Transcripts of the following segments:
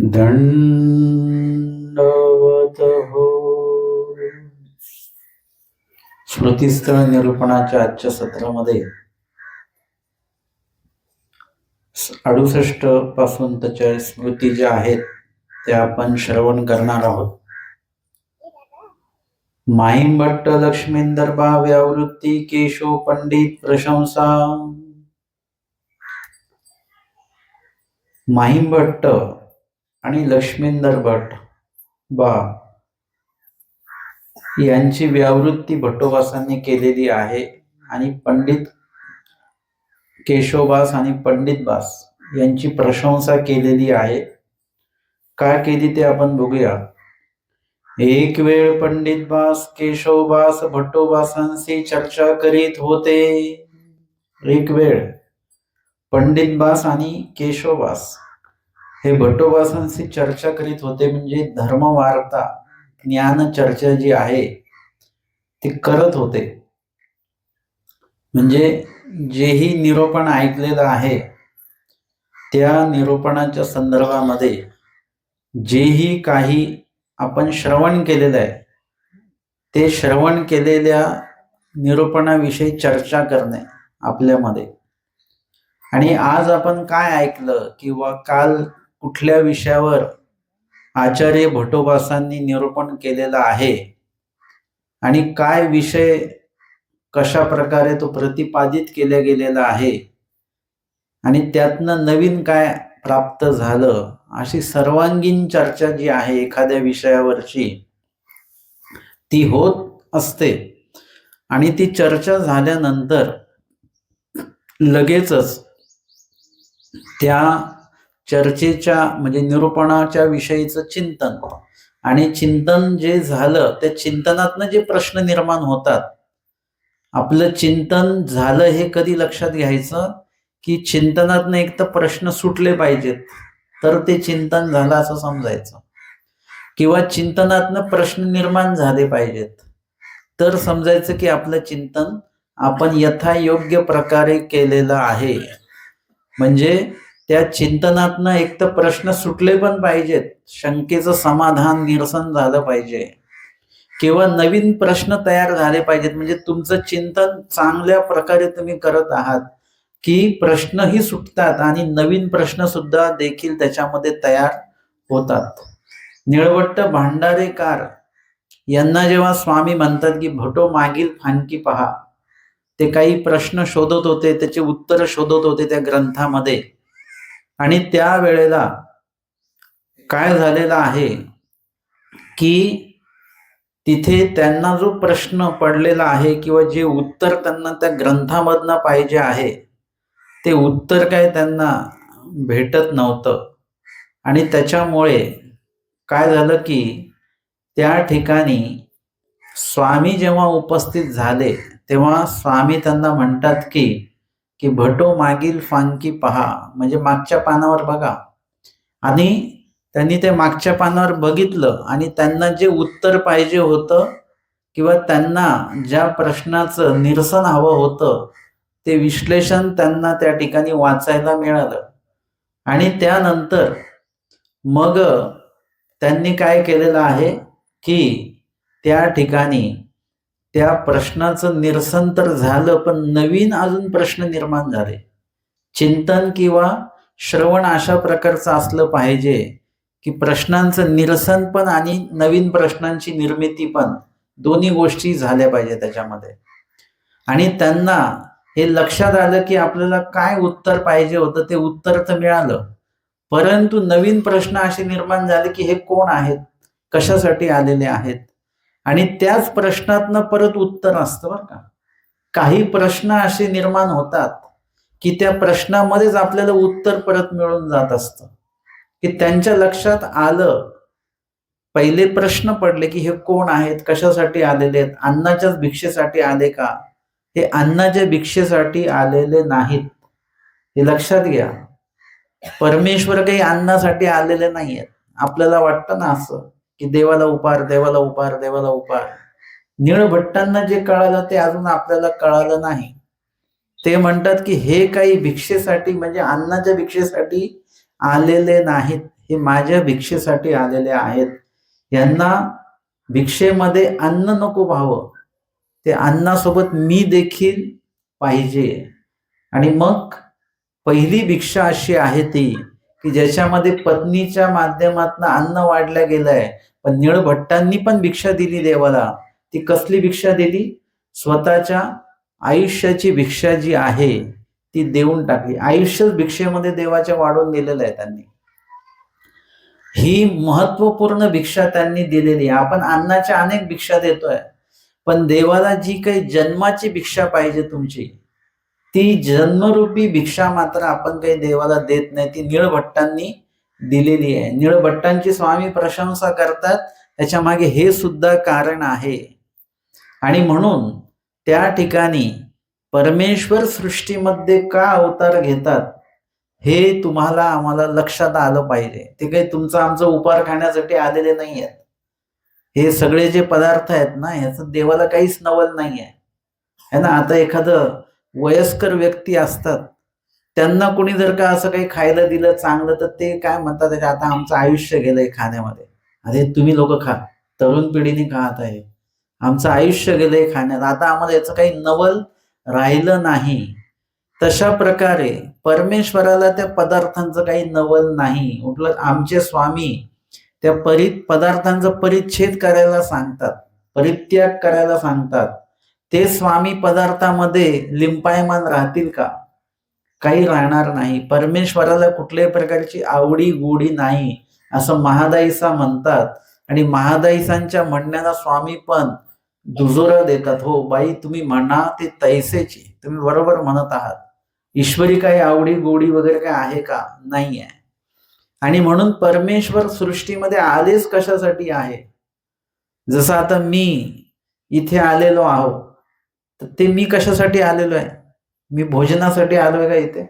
दंडवत हो. स्मृतीस्थळ निरूपणाच्या आजच्या सत्रामध्ये 68 पासून त्याच्या स्मृती ज्या आहेत त्या आपण श्रवण करणार आहोत. माहिमभट्ट लक्ष्मींदर बा व्यावृत्ती केशव पंडित प्रशंसा. माहिमभट्ट आणि लक्ष्मींदर भट्ट बा यांची व्यावृत्ती भट्टोबासांनी केलेली आहे आणि पंडित केशवबास आणि पंडितबास यांची प्रशंसा केलेली आहे. काय केली ते आपण बघूया. एक वेळ पंडितबास केशवबास भट्टोबासांशी चर्चा करीत होते. एक वेळ पंडितबास आणि केशवबास हे भट्टोबासांशी चर्चा करीत होते, म्हणजे धर्मवार्ता ज्ञान चर्चा जी आहे ती करत होते. म्हणजे जेही निरूपण ऐकलेलं आहे त्या निरूपणाच्या संदर्भामध्ये जेही काही आपण श्रवण केलेलं आहे ते श्रवण केलेल्या निरूपणाविषयी चर्चा करणे आपल्यामध्ये. आणि आज आपण काय ऐकलं किंवा काल कुठल्या विषयावर आचार्य भट्टोबासांनी निरूपण केलेलं आहे आणि काय विषय कशा प्रकारे तो प्रतिपादित केला गेलेला आहे आणि त्यातनं नवीन काय प्राप्त झालं, अशी सर्वांगीण चर्चा जी आहे एखाद्या विषयावरची ती होत असते. आणि ती चर्चा झाल्यानंतर लगेचच त्या चर्चेच्या म्हणजे निरूपणाच्या विषयीचं चिंतन, आणि चिंतन जे झालं त्या चिंतनातनं जे प्रश्न निर्माण होतात, आपलं चिंतन झालं हे कधी लक्षात घ्यायचं की चिंतनातनं एक तर प्रश्न सुटले पाहिजेत तर ते चिंतन झालं असं समजायचं, किंवा चिंतनातनं प्रश्न निर्माण झाले पाहिजेत तर समजायचं की आपलं चिंतन आपण यथायोग्य प्रकारे केलेलं आहे. म्हणजे त्या चिंतनातनं एक तर प्रश्न सुटले पण पाहिजेत, शंकेचं समाधान निरसन झालं पाहिजे, किंवा नवीन प्रश्न तयार झाले पाहिजेत. म्हणजे तुमचं चिंतन चांगल्या प्रकारे तुम्ही करत आहात की प्रश्नही सुटतात आणि नवीन प्रश्न सुद्धा देखील त्याच्यामध्ये तयार होतात. निळवट्ट भांडारेकर यांना जेव्हा स्वामी म्हणतात की भटो मागील फांकी पहा, ते काही प्रश्न शोधत होते, त्याचे उत्तर शोधत होते त्या ग्रंथामध्ये. आणि त्या वेळेला काय झालेलं आहे की तिथे त्यांना जो प्रश्न पडलेला आहे किंवा जे उत्तर त्यांना त्या ग्रंथामधनं पाहिजे आहे ते उत्तर काय त्यांना भेटत नव्हतं. आणि त्याच्यामुळे काय झालं की त्या ठिकाणी स्वामी जेव्हा उपस्थित झाले तेव्हा स्वामी त्यांना म्हणतात की भटो मागील फांकी पहा, म्हणजे मागच्या पानावर बघा. आणि त्यांनी ते मागच्या पानावर बघितलं आणि त्यांना जे उत्तर पाहिजे होतं किंवा त्यांना ज्या प्रश्नाचं निरसन हवं होतं ते विश्लेषण त्यांना त्या ठिकाणी वाचायला मिळालं. आणि त्यानंतर मग त्यांनी काय केलेलं आहे की त्या ठिकाणी त्या प्रश्नाचं निरसन तर झालं, पण नवीन अजून प्रश्न निर्माण झाले. चिंतन किंवा श्रवण अशा प्रकारचं असलं पाहिजे की प्रश्नांचं निरसन पण आणि नवीन प्रश्नांची निर्मिती पण दोन्ही गोष्टी झाल्या पाहिजे त्याच्यामध्ये. आणि त्यांना हे लक्षात आलं की आपल्याला काय उत्तर पाहिजे होतं ते उत्तर तर मिळालं, परंतु नवीन प्रश्न असे निर्माण झाले की हे कोण आहेत, कशासाठी आलेले आहेत. आणि त्याच प्रश्नातनं परत उत्तर असतं बरं का. काही प्रश्न असे निर्माण होतात की त्या प्रश्नामध्येच आपल्याला उत्तर परत मिळून जात असतं, की त्यांच्या लक्षात आलं. पहिले प्रश्न पडले की हे कोण आहेत, कशासाठी आलेले आहेत, अन्नाच्याच भिक्षेसाठी आले का, हे अन्नाच्या भिक्षेसाठी आलेले नाहीत, हे लक्षात घ्या. परमेश्वर काही अन्नासाठी आलेले नाहीयेत. आपल्याला वाटतं ना असं की देवाला उपार, देवाला उपार, देवाला उपार. निळभट्टांना जे कळालं ते अजून आपल्याला कळालं नाही. ते म्हणतात की हे काही भिक्षेसाठी म्हणजे अन्नाच्या भिक्षेसाठी आलेले नाहीत, हे माझ्या भिक्षेसाठी आलेले आहेत. यांना भिक्षेमध्ये अन्न नको व्हावं, ते अन्नासोबत मी देखील पाहिजे. आणि मग पहिली भिक्षा अशी आहे ती की ज्याच्यामध्ये पत्नीच्या माध्यमातून अन्न वाढलं गेलंय, पण निळभट्टांनी पण भिक्षा दिली देवाला. ती कसली भिक्षा दिली? स्वतःच्या आयुष्याची भिक्षा जी आहे ती देऊन टाकली. आयुष्यच भिक्षेमध्ये देवाच्या वाढवून दिलेलं आहे त्यांनी. ही महत्वपूर्ण भिक्षा त्यांनी दिलेली. आपण अन्नाच्या अनेक भिक्षा देतोय, पण देवाला जी काही जन्माची भिक्षा पाहिजे तुमची, ती जन्मरूपी भिक्षा मात्र आपण काही देवाला देत नाही. ती निळभट्टांनी दिलेली आहे. निळभट्टांची स्वामी प्रशंसा करतात, त्याच्या मागे हे सुद्धा कारण आहे. आणि म्हणून त्या ठिकाणी परमेश्वर सृष्टीमध्ये का अवतार घेतात हे तुम्हाला आम्हाला लक्षात आलं पाहिजे. ते काही तुमचं आमचं उपहार खाण्यासाठी आलेले नाही आहेत. हे सगळे जे पदार्थ आहेत ना, ह्याचं देवाला काहीच नवल नाही आहे ना. आता एखादं वयस्कर व्यक्ती असतात, त्यांना कोणी जर का असं काही खायला दिलं चांगलं, तर ते काय म्हणतात, आता आमचं आयुष्य गेलंय खाण्यामध्ये. अरे तुम्ही लोक खा, तरुण पिढीने खात आहे, आमचं आयुष्य गेलंय खाण्यात, आता आम्हाला याचं काही नवल राहिलं नाही. तशा प्रकारे परमेश्वराला त्या पदार्थांचं काही नवल नाही. उलट आमचे स्वामी त्या पदार्थांचा परिच्छेद करायला सांगतात, परित्याग करायला सांगतात. ते स्वामी पदार्थामध्ये लिंपायमान राहतील का? काही राहणार नाही. परमेश्वराला कुठल्याही प्रकारची आवडी गोडी नाही असं महादाईसा म्हणतात. आणि महादाईसांच्या म्हणण्याला स्वामी पण दुजोरा देतात. हो बाई, तुम्ही म्हणा ते तैसेची, तुम्ही बरोबर म्हणत आहात. ईश्वरी काही आवडी गोडी वगैरे काय आहे का? नाही आहे. आणि म्हणून परमेश्वर सृष्टीमध्ये आलेच कशासाठी आहे? जसं आता मी इथे आलेलो आहो, तर ते मी कशासाठी आलेलो आहे? मी भोजनासाठी आलोय का इथे?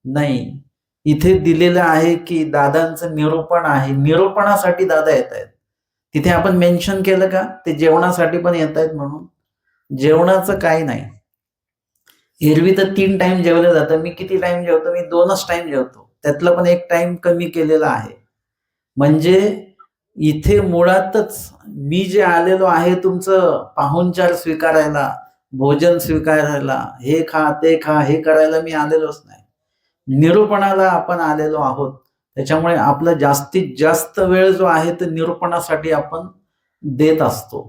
नाही. इथे दिलेलं आहे की दादांचं निरूपण आहे, निरूपणासाठी दादा येत आहेत. तिथे आपण मेन्शन केलं का ते जेवणासाठी पण येत आहेत म्हणून? जेवणाचं काही नाही. एरवी तर 3 टाइम जेवलं जातं. मी किती टाइम जेवतो? मी 2च टाइम जेवतो. त्यातलं पण 1 टाइम कमी केलेला आहे. म्हणजे इथे मुळातच मी जे आलेलो आहे तुमचं पाहुणचार स्वीकारायला, भोजन स्वीकारायला, हे खा ते खा हे करायला मी आलेलोच नाही. निरूपणाला आपण आलेलो आहोत. त्याच्यामुळे आपला जास्तीत जास्त वेळ जो आहे तो निरूपणासाठी आपण देत असतो.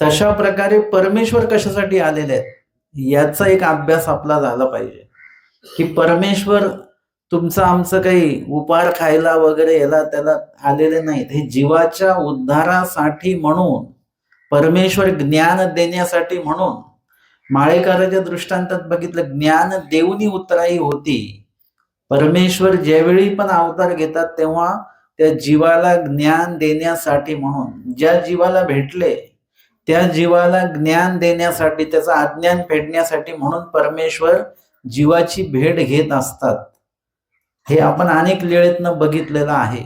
तशा प्रकारे परमेश्वर कशासाठी आलेले आहेत याचा एक अभ्यास आपला झाला पाहिजे. की परमेश्वर तुमचं आमचं काही उपहार खायला वगैरे याला त्याला आलेले नाहीत. हे जीवाच्या उद्धारासाठी म्हणून, परमेश्वर ज्ञान देण्यासाठी म्हणून. माळेकराच्या दृष्टांतात बघितलं, ज्ञान देऊनी उतराई होती. परमेश्वर ज्यावेळी पण अवतार घेतात तेव्हा त्या जीवाला ज्ञान देण्यासाठी म्हणून. ज्या जीवाला भेटले त्या जीवाला ज्ञान देण्यासाठी, त्याचं अज्ञान फेडण्यासाठी म्हणून परमेश्वर जीवाची भेट घेत असतात. हे आपण अनेक लीळेतनं बघितलेलं आहे.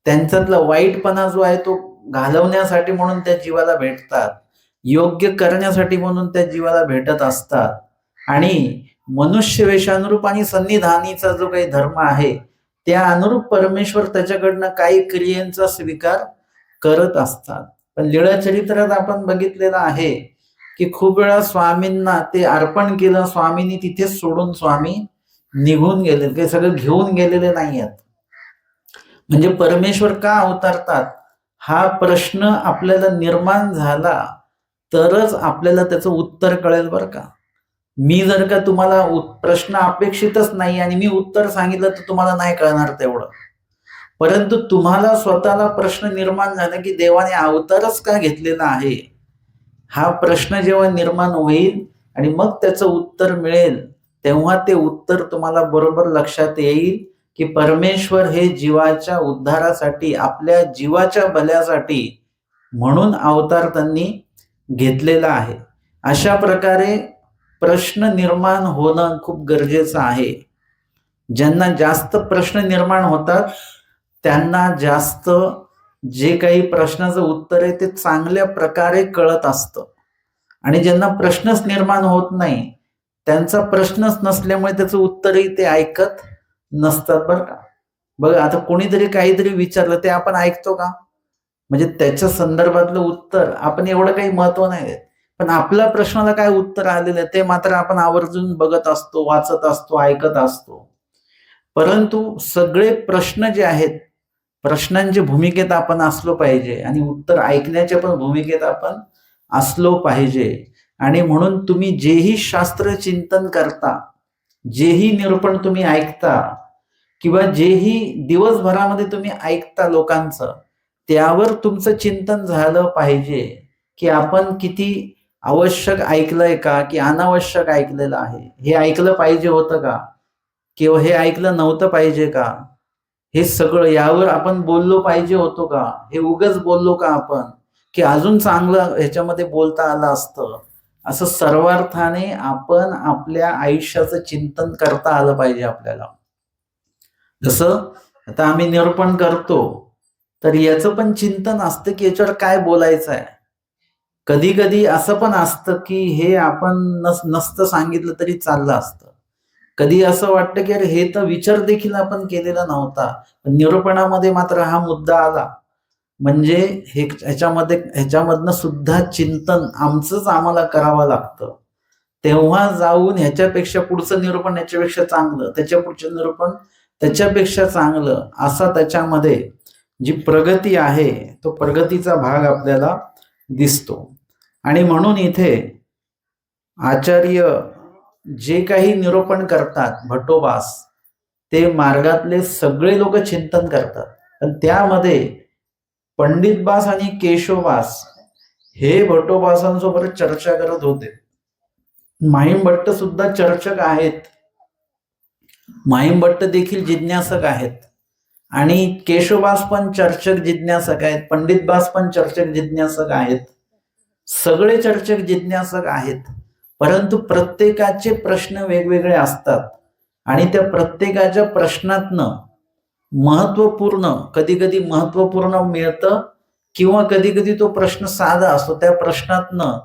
त्यांच्यातला वाईटपणा जो आहे तो घालवण्यासाठी म्हणून त्या जीवाला भेटतात, योग्य करण्यासाठी म्हणून त्या जीवाला भेटत असतात. आणि मनुष्य वेशानुरूप आणि सन्निधानीचा जो काही धर्म आहे त्या अनुरूप परमेश्वर त्याच्याकडनं काही क्रियेचा स्वीकार करत असतात. पण लीळा चरित्रात आपण बघितलेलं आहे की खूप वेळा स्वामींना ते अर्पण केलं, स्वामींनी तिथेच सोडून स्वामी निघून गेले, ते सगळं घेऊन गेलेले नाही आहेत. म्हणजे परमेश्वर का अवतारतात हा प्रश्न आपल्याला निर्माण झाला तरच आपल्याला त्याचं उत्तर कळेल बरं का. मी जर का तुम्हाला प्रश्न अपेक्षितच नाही आणि मी उत्तर सांगितलं तर तुम्हाला नाही कळणार तेवढं. परंतु तुम्हाला स्वतःला प्रश्न निर्माण झाला की देवाने अवतारच का घेतलेला आहे, हा प्रश्न जेव्हा निर्माण होईल आणि मग त्याचं उत्तर मिळेल, तेव्हा ते उत्तर तुम्हाला बरोबर लक्षात येईल की परमेश्वर हे जीवाच्या उद्धारासाठी, आपल्या जीवाच्या भल्यासाठी म्हणून अवतार त्यांनी घेतलेला आहे. अशा प्रकारे प्रश्न निर्माण होणं खूप गरजेचं आहे. ज्यांना जास्त प्रश्न निर्माण होतात त्यांना जास्त जे काही प्रश्नाचं उत्तर आहे ते चांगल्या प्रकारे कळत असतं. आणि ज्यांना प्रश्नच निर्माण होत नाही, त्यांचा प्रश्नच नसल्यामुळे त्याचं उत्तरही ते ऐकत नसतात बरं का. बघा, आता कोणीतरी काहीतरी विचारलं ते आपण ऐकतो का? म्हणजे त्याच्या संदर्भातलं उत्तर आपण एवढं काही महत्व नाही देत, पण आपल्या प्रश्नाला काय उत्तर आलेलं आहे ते मात्र आपण आवर्जून बघत असतो, वाचत असतो, ऐकत असतो. परंतु सगळे प्रश्न जे आहेत, प्रश्नांच्या भूमिकेत आपण असलो पाहिजे आणि उत्तर ऐकण्याच्या पण भूमिकेत आपण असलो पाहिजे. आणि म्हणून तुम्ही जेही शास्त्र चिंतन करता, जेही निरूपण तुम्ही ऐकता किंवा जेही दिवसभरामध्ये तुम्ही ऐकता लोकांचं, त्यावर तुमचं चिंतन झालं पाहिजे की आपण किती आवश्यक ऐकलंय का की अनावश्यक ऐकलेलं आहे, हे ऐकलं पाहिजे होतं का किंवा हे ऐकलं नव्हतं पाहिजे का, हे सगळं यावर आपण बोललो पाहिजे होतो का, हे उगाच बोललो का आपण की अजून चांगलं ह्याच्यामध्ये बोलता आलं असतं. असं सर्वार्थाने आपण आपल्या आयुष्याचं चिंतन करता आलं पाहिजे आपल्याला. जसं आता आम्ही निरूपण करतो तर याचं पण चिंतन असतं की याच्यावर काय बोलायचं आहे. कधी कधी असं पण असतं की हे आपण नसतं सांगितलं तरी चाललं असतं. कधी असं वाटतं की अरे हे तर विचार देखील आपण केलेला नव्हता, पण निरूपणामध्ये मात्र हा मुद्दा आला. म्हणजे ह्याच्यामधनं सुद्धा चिंतन आमचंच आम्हाला करावं लागतं. तेव्हा जाऊन ह्याच्यापेक्षा पुढचं निरूपण ह्याच्यापेक्षा चांगलं, त्याच्या पुढचं निरूपण त्याच्यापेक्षा चांगलं, असा त्याच्यामध्ये जी प्रगती आहे तो प्रगतीचा भाग आपल्याला दिसतो. आणि म्हणून इथे आचार्य जे काही निरूपण करतात भट्टोबास, ते मार्गातले सगळे लोक चिंतन करतात. पण त्यामध्ये पंडितबास आणि केशवबास हे भट्टोबासांसोबत चर्चा करत होते. माहीम सुद्धा चर्चक आहेत, माहीम देखील जिज्ञासक आहेत आणि केशवबास पण चर्चक जिज्ञासक आहेत, पंडितबास पण चर्चक जिज्ञासक आहेत, सगळे चर्चक जिज्ञासक आहेत. परंतु प्रत्येकाचे प्रश्न वेगवेगळे असतात आणि त्या प्रत्येकाच्या प्रश्नातनं महत्वपूर्ण, कधी कधी महत्वपूर्ण मिळतं किंवा कधी कधी तो प्रश्न साधा असतो, त्या प्रश्नातनं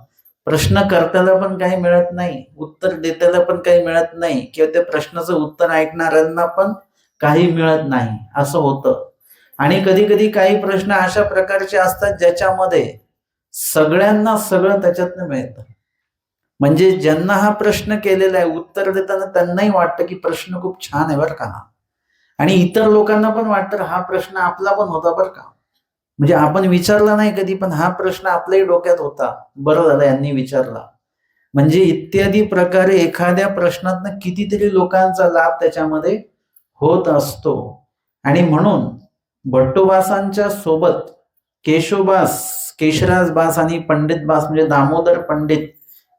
प्रश्नकर्त्याला पण काही मिळत नाही, उत्तर देत्याला पण काही मिळत नाही किंवा त्या प्रश्नाचं उत्तर ऐकणाऱ्यांना पण काही मिळत नाही, असं होतं. आणि कधी कधी काही प्रश्न अशा प्रकारचे असतात ज्याच्यामध्ये सगळ्यांना सगळं त्याच्यातनं मिळतं. म्हणजे ज्यांना हा प्रश्न केलेला आहे उत्तर देताना त्यांनाही वाटतं की प्रश्न खूप छान आहे बरं का हा, आणि इतर लोकांना पण वाटतं हा प्रश्न आपला पण होता बरं का, म्हणजे आपण विचारला नाही कधी पण हा प्रश्न आपल्याही डोक्यात होता, बरं झालं यांनी विचारला. म्हणजे इत्यादी प्रकारे एखाद्या प्रश्नातनं कितीतरी लोकांचा लाभ त्याच्यामध्ये होत असतो. आणि म्हणून भट्टोबासांच्या सोबत केशवबास, केशराजबास आणि पंडितबास म्हणजे दामोदर पंडित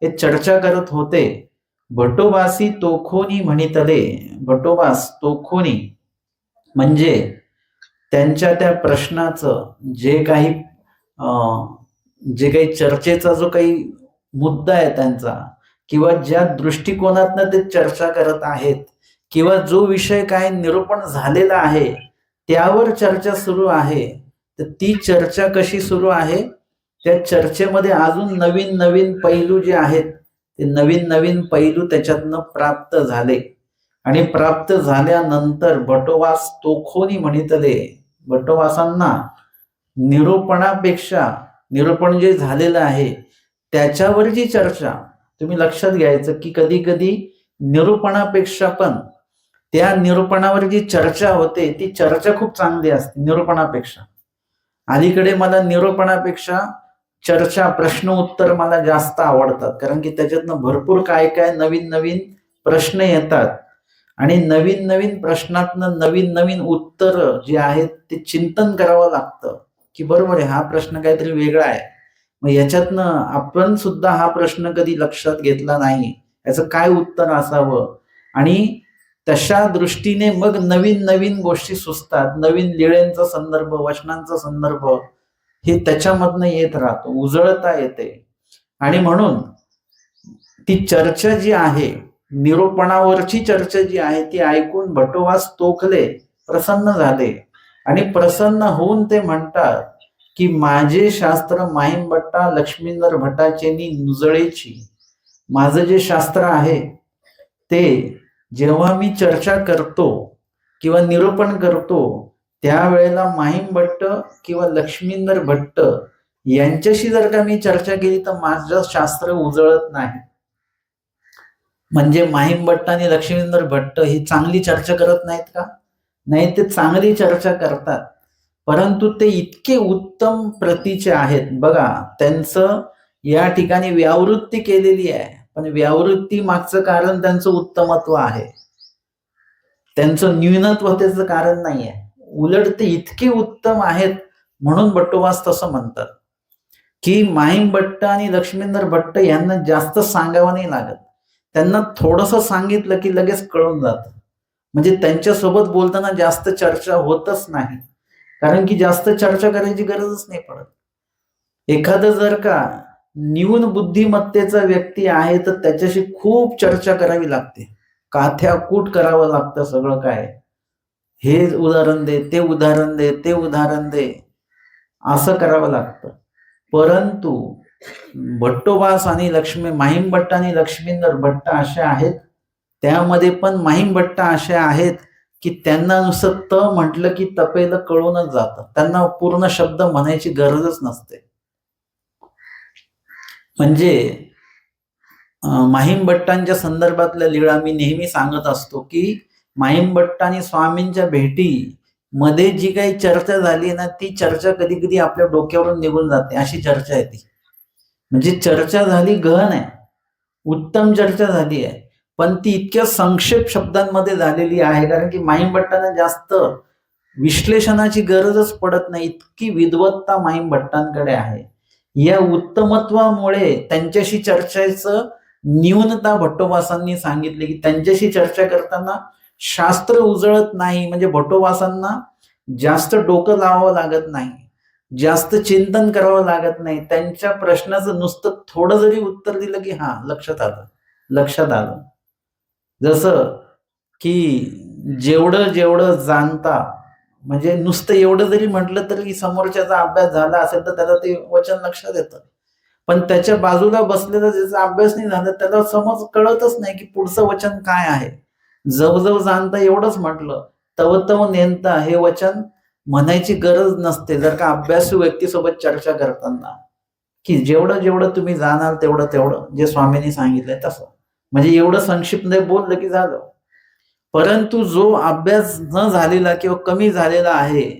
हे चर्चा करत होते. भट्टोबासी तोखोनी म्हणितले, भट्टोबास तोखोनी म्हणजे त्यांच्या त्या प्रश्नाचं जे काही चर्चेचा जो काही मुद्दा आहे त्यांचा, किंवा ज्या दृष्टिकोनातनं ते चर्चा करत आहेत, किंवा जो विषय काय निरूपण झालेला आहे त्यावर चर्चा सुरू आहे, तर ती चर्चा कशी सुरू आहे, त्या चर्चेमध्ये अजून नवीन नवीन पैलू जे आहेत ते नवीन नवीन पैलू त्याच्यातनं प्राप्त झाले. आणि प्राप्त झाल्यानंतर भट्टोबास तोखोनी म्हणितले, भट्टोबासांना निरूपणापेक्षा, निरूपण जे झालेलं आहे त्याच्यावरची चर्चा, तुम्ही लक्षात घ्यायचं की कधी कधी निरूपणापेक्षा पण त्या निरूपणावर जी चर्चा होते ती चर्चा खूप चांगली असते निरूपणापेक्षा. अलीकडे मला निरूपणापेक्षा चर्चा, प्रश्न उत्तर मला जास्त आवडतात, कारण की त्याच्यातनं भरपूर काय काय नवीन नवीन प्रश्न येतात आणि नवीन नवीन प्रश्नातनं नवीन नवीन उत्तर जे आहेत ते चिंतन करावं लागतं की बरोबर आहे, हा प्रश्न काहीतरी वेगळा आहे, मग याच्यातनं आपण सुद्धा हा प्रश्न कधी लक्षात घेतला नाही, याचं काय उत्तर असावं. आणि तशा दृष्टीने मग नवीन नवीन गोष्टी सुचतात, नवीन लिळ्यांचा संदर्भ, वचनांचा संदर्भ हे त्याच्यामधनं येत राहतो, उजळता येते. आणि म्हणून ती चर्चा जी आहे, निरूपणावरची चर्चा जी आहे ती ऐकून भट्टोबास तोखले, प्रसन्न झाले आणि प्रसन्न होऊन ते म्हणतात की माझे शास्त्र माहीमभट्टा लक्ष्मींदर भट्टाचेनी नुजळेची, माझं जे शास्त्र आहे ते जेव्हा मी चर्चा करतो किंवा निरूपण करतो त्यावेळेला माहीम भट्ट किंवा लक्ष्मींदर भट्ट यांच्याशी जर का मी चर्चा केली तर माझं शास्त्र उजळत नाही. म्हणजे माहीम भट्ट आणि लक्ष्मींदर भट्ट ही चांगली चर्चा करत नाहीत का? नाही, ते चांगली चर्चा करतात, परंतु ते इतके उत्तम प्रतीचे आहेत. बघा, त्यांचं या ठिकाणी व्यावृत्ती केलेली आहे, पण व्यावृत्ती मागचं कारण त्यांचं उत्तमत्व आहे, त्यांचं न्यूनत्व त्याचं कारण नाही आहे. उलट ते इतके उत्तम आहेत म्हणून बट्टोबास तसं म्हणतात की माहीम भट्ट आणि लक्ष्मींदर भट्ट यांना जास्त सांगावं नाही लागत. त्यांना थोडंसं सांगितलं की लगेच कळून जातं. म्हणजे त्यांच्यासोबत बोलताना जास्त चर्चा होतच नाही, कारण की जास्त चर्चा करायची गरजच नाही पडत. एखादं जर का न्यून बुद्धिमत्तेचा व्यक्ती आहे तर त्याच्याशी खूप चर्चा करावी लागते, काथ्याकूट करावं लागतं सगळं काय, हे उदाहरण दे, ते उदाहरण दे, ते उदाहरण दे, असं करावं लागतं. परंतु भट्टोबास आणि माहीम भट्ट आणि लक्ष्मींदर भट्ट असे आहेत, त्यामध्ये पण माहीम भट्ट असे आहेत की त्यांना नुसतं त म्हटलं की तपेलं कळूनच जातं, त्यांना पूर्ण शब्द म्हणायची गरजच नसते. म्हणजे माहीम भट्टांच्या संदर्भातल्या लीळा मी नेहमी सांगत असतो की माहीम भट्ट आणि स्वामींच्या भेटी मध्ये जी काही चर्चा झाली ना, ती चर्चा कधी कधी आपल्या डोक्यावरून निघून जाते, अशी चर्चा आहे ती. म्हणजे चर्चा झाली, गहन आहे, उत्तम चर्चा झाली आहे, पण ती इतक्या संक्षेप शब्दांमध्ये झालेली आहे, कारण की माहीम भट्टांना जास्त विश्लेषणाची गरजच पडत नाही, इतकी विद्वत्ता माहीम भट्टांकडे आहे. या उत्तमत्वामुळे त्यांच्याशी चर्चेचं न्यूनता भट्टोबासांनी सांगितली की त्यांच्याशी चर्चा करताना शास्त्र उजळत नाही. म्हणजे भट्टोबासांना जास्त डोकं लावावं लागत नाही, जास्त चिंतन करावं लागत नाही. त्यांच्या प्रश्नाचं नुसतं थोडं जरी उत्तर दिलं की हा लक्षात आलं. जसं की जेवढं जेवढं जाणता, म्हणजे नुसतं एवढं जरी म्हटलं तरी समोरच्याचा अभ्यास झाला असेल तर त्याला ते वचन लक्षात येतं, पण त्याच्या बाजूला बसलेला ज्याचा अभ्यास नाही झाला त्याला समज कळतच नाही की पुढचं वचन काय आहे. जवजव जाणता एवढंच म्हटलं, तव तव नेनता हे वचन म्हणायची गरज नसते जर का अभ्यासू व्यक्तीसोबत चर्चा करताना, की जेवढं जेवढं तुम्ही जाणार तेवढं तेवढं, जे स्वामींनी सांगितलंय तसं. म्हणजे एवढं संक्षिप्त बोललं की झालं. परंतु जो अभ्यास न झालेला किंवा कमी झालेला आहे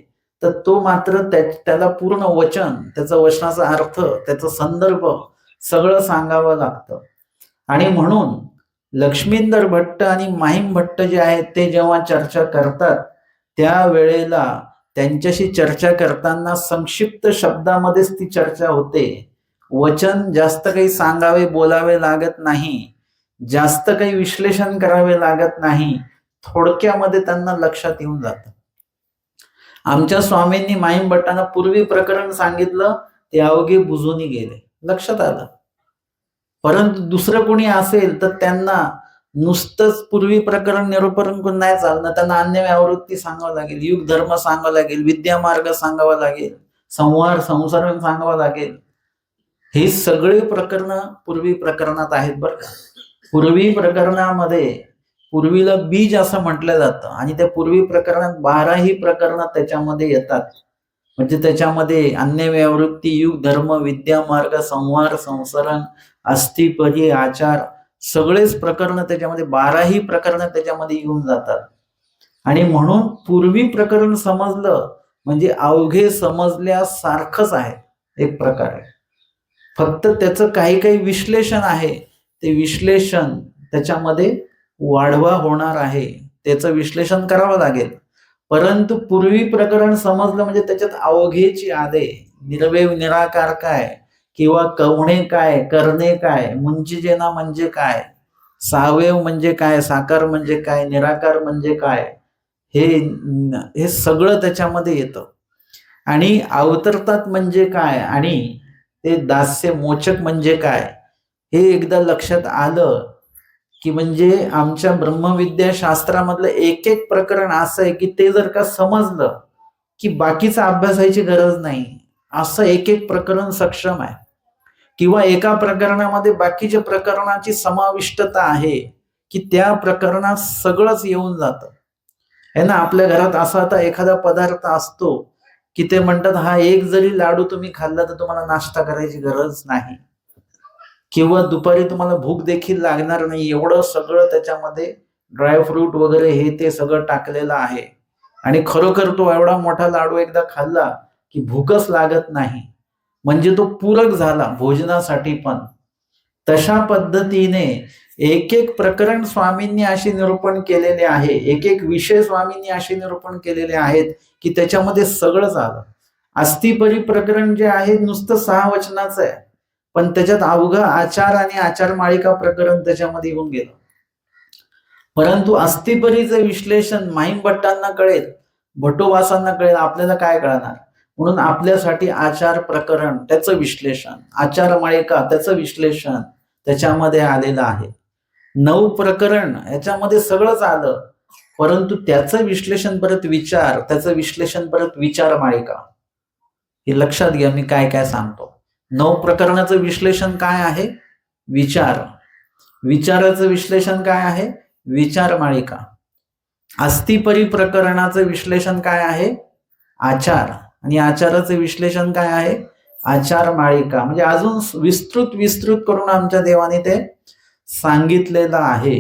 तर तो मात्र त्याला पूर्ण वचन, त्याचा वचनाचा अर्थ, त्याचा संदर्भ सगळं सांगावं लागतं. आणि म्हणून लक्ष्मींदर भट्ट आणि माहीम भट्ट जे आहेत ते जेव्हा चर्चा करतात त्यावेळेला त्यांच्याशी चर्चा करताना संक्षिप्त शब्दामध्येच ती चर्चा होते. वचन जास्त काही सांगावे बोलावे लागत नाही, जास्त काही विश्लेषण करावे लागत नाही, थोडक्यामध्ये त्यांना लक्षात येऊन जातं. आमच्या स्वामींनी माहीम भट्टांना पूर्वी प्रकरण सांगितलं, ते अवघे बुजून गेले, लक्षात आलं. परंतु दुसरं कोणी असेल तर त्यांना नुसतंच पूर्वी प्रकरण निरूपण करून नाही चालणार, त्यांना अन्य व्यावृत्ती सांगावं लागेल, युग धर्म सांगावं लागेल, विद्यामार्ग सांगावा लागेल, संहार संसरण सांगावं लागेल. हे सगळे प्रकरण पूर्वी प्रकरणात आहेत बरं का. पूर्वी प्रकरणामध्ये पूर्वीला बीज असं म्हटलं जातं आणि त्या पूर्वी प्रकरणात 12ही प्रकरणात त्याच्यामध्ये येतात. म्हणजे त्याच्यामध्ये अन्य व्यावृत्ती, युग धर्म, विद्यामार्ग, संहार संसरण, अस्थिपदी, आचार, सगळेच प्रकरण त्याच्यामध्ये 12ही प्रकरण त्याच्यामध्ये येऊन जातात. आणि म्हणून पूर्वी प्रकरण समजलं म्हणजे अवघे समजल्यासारखंच आहे एक प्रकारे. फक्त त्याचं काही काही विश्लेषण आहे, ते विश्लेषण त्याच्यामध्ये वाढवा होणार आहे, त्याचं विश्लेषण करावं लागेल. परंतु पूर्वी प्रकरण समजलं म्हणजे त्याच्यात अवघेची आदे, निर्वैव निराकार काय किंवा कवणे काय, करणे काय, मुंजीजेना म्हणजे काय, सावयव म्हणजे काय, साकार म्हणजे काय, निराकार म्हणजे काय, हे सगळं त्याच्यामध्ये येतं. आणि अवतरतात म्हणजे काय आणि ते दास्य मोचक म्हणजे काय, हे एकदा लक्षात आलं की म्हणजे आमच्या ब्रह्मविद्या शास्त्रामधलं एक एक प्रकरण असं आहे की ते जर का समजलं की बाकीचा अभ्यासाची गरज नाही, असं एक एक प्रकरण सक्षम आहे. किंवा एका प्रकरणामध्ये बाकीच्या प्रकरणाची समाविष्टता आहे की त्या प्रकरणात सगळंच येऊन जातं. है ना. आपल्या घरात असा आता एखादा पदार्थ असतो की ते म्हणतात हा एक जरी लाडू तुम्ही खाल्ला तर तुम्हाला नाश्ता करायची गरज नाही, किंवा दुपारी तुम्हाला भूक देखील लागणार नाही, एवढं सगळं त्याच्यामध्ये ड्रायफ्रूट वगैरे हे ते सगळं टाकलेलं आहे. आणि खरोखर तो एवढा मोठा लाडू एकदा खाल्ला की भूकच लागत नाही, म्हणजे तो पूरक झाला भोजनासाठी पण. तशा पद्धतीने एक एक प्रकरण स्वामींनी असे निरूपण केलेले आहे, एक एक विषय स्वामींनी असे निरूपण केलेले आहेत की त्याच्यामध्ये सगळंच आलं. अस्थिपरी प्रकरण जे आहे नुसतं 6 वचनाचं आहे, पण त्याच्यात अवघं आचार आणि आचार माळिका प्रकरण त्याच्यामध्ये येऊन गेलं. परंतु अस्थिपरीचं विश्लेषण माहीम भट्टांना कळेल, भट्टोबासांना कळेल, आपल्याला काय कळणार. म्हणून आपल्यासाठी आचार प्रकरण त्याचं विश्लेषण, आचार माळिका त्याचं विश्लेषण त्याच्यामध्ये आलेलं आहे. 9 प्रकरण याच्यामध्ये सगळंच आलं, परंतु त्याचं विश्लेषण परत विचार, त्याचं विश्लेषण परत विचार माळिका. हे लक्षात घ्या मी काय काय सांगतो. 9 प्रकरणाचं विश्लेषण काय आहे? विचार. विचाराचं विश्लेषण काय आहे? विचार माळिका. अस्थिपरी प्रकरणाचं विश्लेषण काय आहे? आचार. आणि आचाराचं विश्लेषण काय आहे? आचार माळिका. म्हणजे अजून विस्तृत करून आमच्या देवाने ते सांगितलेलं आहे.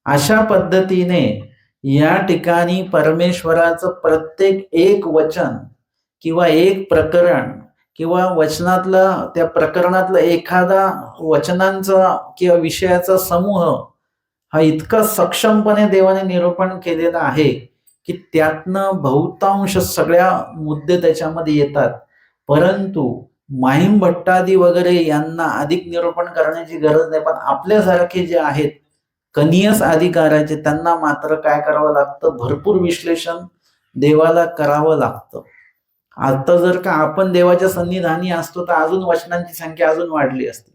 अशा पद्धतीने या ठिकाणी परमेश्वराचं प्रत्येक एक वचन किंवा एक प्रकरण किंवा वचनातलं त्या प्रकरणातलं एखादा वचनांचा किंवा विषयाचा समूह हा इतका सक्षमपणे देवाने निरूपण केलेला आहे की त्यातनं बहुतांश सगळ्या मुद्दे त्याच्यामध्ये येतात. परंतु माहीम भट्टादी वगैरे यांना अधिक निरूपण करण्याची गरज नाही, पण आपल्यासारखे जे आहेत कनियस अधिकाराचे त्यांना मात्र काय करावं लागतं? भरपूर विश्लेषण देवाला करावं लागतं. आता जर का आपण देवाच्या सन्निधानी असतो तर अजून वचनांची संख्या अजून वाढली असते,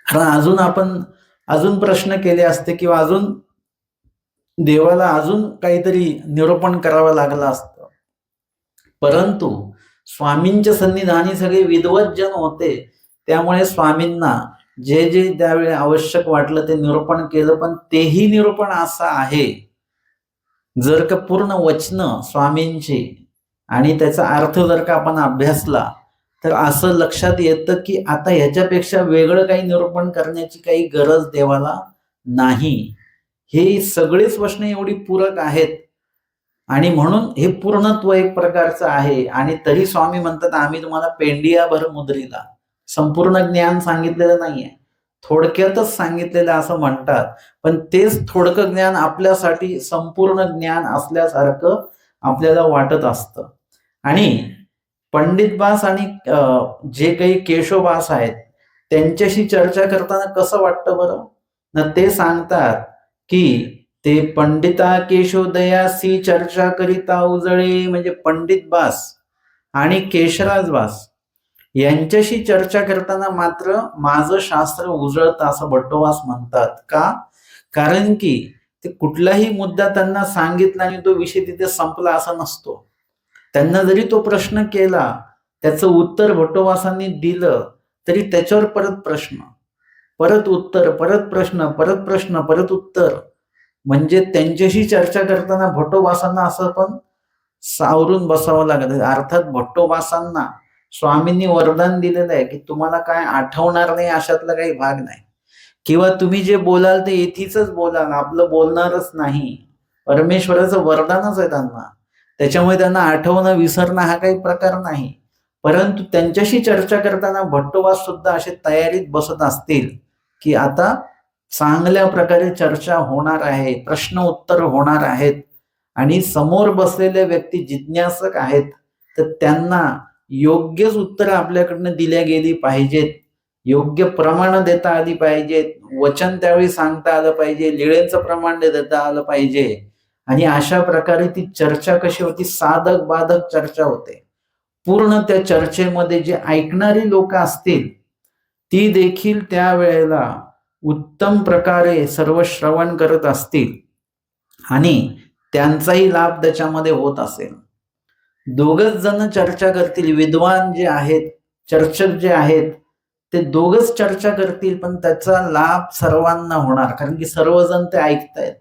कारण अजून प्रश्न केले असते किंवा अजून देवाला अजून काहीतरी निरूपण करावं लागलं असतं. परंतु स्वामींच्या सन्निधानी सगळे विद्वत जन होते, त्यामुळे स्वामींना जे जे त्यावेळी आवश्यक वाटलं ते निरूपण केलं. पण तेही निरूपण असं आहे, जर का पूर्ण वचन स्वामींची आणि त्याचा अर्थ जर का आपण अभ्यासला तर असं लक्षात येतं की आता ह्याच्यापेक्षा वेगळं काही निरूपण करण्याची काही गरज देवाला नाही. हे सगळेच वचन एवढी पूरक आहेत आणि म्हणून हे पूर्णत्व एक प्रकारचं आहे. आणि तरी स्वामी म्हणतात आम्ही तुम्हाला पेंडियाभर मुद्रिला, संपूर्ण ज्ञान सांगितलेलं नाहीये, थोडक्यातच सांगितलेलं असं म्हणतात. पण तेच थोडकं ज्ञान आपल्यासाठी संपूर्ण ज्ञान असल्यासारखं आपल्याला वाटत असतं. आणि पंडितबास आणि जे काही केशवबास आहेत त्यांच्याशी चर्चा करताना कसं वाटतं बरं ना? ते सांगतात की ते पंडिता केशोदयासी चर्चा करिता उजळे, म्हणजे पंडितबास आणि केशराजबास यांच्याशी चर्चा करताना मात्र माझं शास्त्र उजळतं असं भट्टोबास म्हणतात. का? कारण की ते कुठलाही मुद्दा त्यांना सांगितला आणि तो विषय तिथे संपला असा नसतो. त्यांना जरी तो प्रश्न केला, त्याचं उत्तर भट्टोबासांनी दिलं तरी त्याच्यावर परत प्रश्न, परत उत्तर, परत प्रश्न, परत प्रश्न, परत उत्तर. म्हणजे त्यांच्याशी चर्चा करताना भट्टोबासांना असं पण सावरून बसावं लागत. अर्थात भट्टोबासांना स्वामींनी वरदान दिलेलं आहे की तुम्हाला काय आठवणार नाही अशातला काही भाग नाही, किंवा तुम्ही जे बोलाल ते येथीच बोलाल, आपलं बोलणारच नाही. परमेश्वराचं वरदानच आहे त्यांना, त्याच्यामुळे त्यांना आठवणं विसरणं हा काही प्रकार नाही. परंतु त्यांच्याशी चर्चा करताना भट्टोबास सुद्धा असे तयारीत बसत असतील की आता चांगल्या प्रकारे चर्चा होणार आहे, प्रश्न उत्तर होणार आहेत आणि समोर बसलेले व्यक्ती जिज्ञासक आहेत, तर त्यांना योग्यच उत्तर आपल्याकडनं दिल्या गेली पाहिजेत, योग्य प्रमाण देता आली पाहिजेत, वचन त्यावेळी सांगता आलं पाहिजे, लीळेचं प्रमाण देता आलं पाहिजे. आणि अशा प्रकारे ती चर्चा कशी होती? साधक बाधक चर्चा होते. पूर्ण त्या चर्चेमध्ये जे ऐकणारी लोक असतील ती देखील त्यावेळेला उत्तम प्रकारे सर्व श्रवण करत असतील आणि त्यांचाही लाभ त्याच्यामध्ये होत असेल. दोघच जण चर्चा करतील, विद्वान जे आहेत, चर्चक जे आहेत ते दोघच चर्चा करतील, पण त्याचा लाभ सर्वांना होणार, कारण की सर्वजण ते ऐकतायत.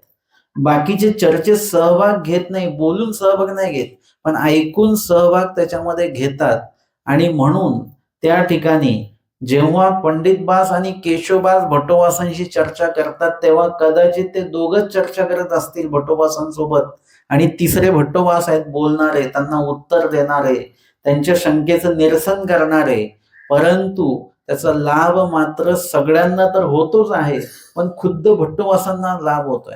बाकीचे चर्चेत सहभाग घेत नाही, बोलून सहभाग नाही घेत, पण ऐकून सहभाग त्याच्यामध्ये घेतात. आणि म्हणून त्या ठिकाणी जेव्हा पंडितबास आणि केशवबास भट्टोबासांशी चर्चा करतात, तेव्हा कदाचित ते दोघच चर्चा करत असतील भट्टोबासांसोबत, आणि तिसरे भट्टोबास आहेत बोलणारे, त्यांना उत्तर देणारे, त्यांच्या शंकेचं निरसन करणारे. परंतु त्याचा लाभ मात्र सगळ्यांना तर होतोच आहे, पण खुद्द भट्टोबासांना लाभ होतोय.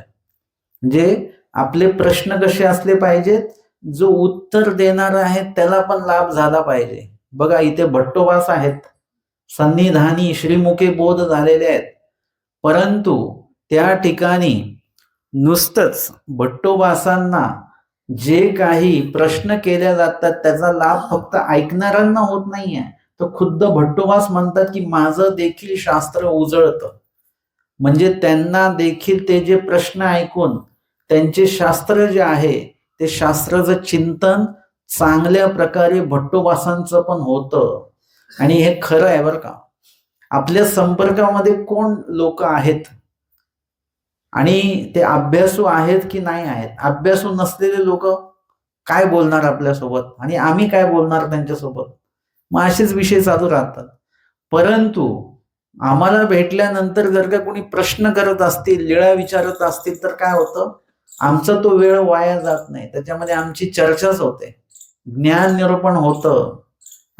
म्हणजे आपले प्रश्न कसे असले पाहिजेत, जो उत्तर देणार आहे त्याला पण लाभ झाला पाहिजे. बघा इथे भट्टोबास आहेत, सन्निधानी श्रीमुखे बोध झालेले आहेत, परंतु त्या ठिकाणी नुसतंच भट्टोबासांना जे काही प्रश्न केले जातात त्याचा लाभ फक्त ऐकणाऱ्यांना होत नाहीये, तर खुद्द भट्टोबास म्हणतात की माझं देखील शास्त्र उजळतं. म्हणजे त्यांना देखील ते जे प्रश्न ऐकून त्यांचे शास्त्र जे आहे ते शास्त्राचं चिंतन चांगल्या प्रकारे भट्टोबासांचं पण होतं. आणि हे खरं आहे बरं का. आपल्या संपर्कामध्ये कोण लोक आहेत आणि ते अभ्यासू आहेत की नाही आहेत? अभ्यासू नसलेले लोक काय बोलणार आपल्यासोबत, आणि आम्ही काय बोलणार त्यांच्यासोबत? मग असेच विषय चालू राहतात. परंतु आम्हाला भेटल्यानंतर जर का कोणी प्रश्न करत असतील, लीळा विचारत असतील, तर काय होतं, आमचा तो वेळ वाया जात नाही, त्याच्यामध्ये आमची चर्चाच होते, ज्ञान निरूपण होतं.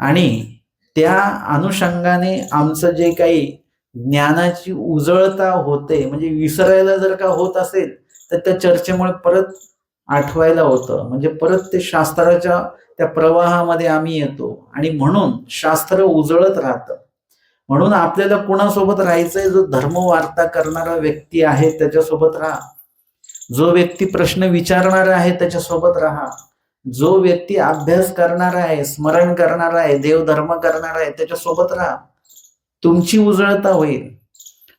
आणि त्या अनुषंगाने आमचं जे काही ज्ञानाची उजळता होते, म्हणजे विसरायला जर का होत असेल तर त्या चर्चेमुळे परत आठवायला होतं, म्हणजे परत ते शास्त्राच्या त्या प्रवाहामध्ये आम्ही येतो, आणि म्हणून शास्त्र उजळत राहतं. म्हणून आपल्याला कुणासोबत राहायचंय? जो धर्मवार्ता करणारा व्यक्ती आहे त्याच्यासोबत राहा, जो व्यक्ती प्रश्न विचारणारा आहे त्याच्यासोबत राहा, जो व्यक्ती अभ्यास करणार आहे, स्मरण करणार आहे, देवधर्म करणार आहे त्याच्यासोबत राहा, तुमची उजळता होईल.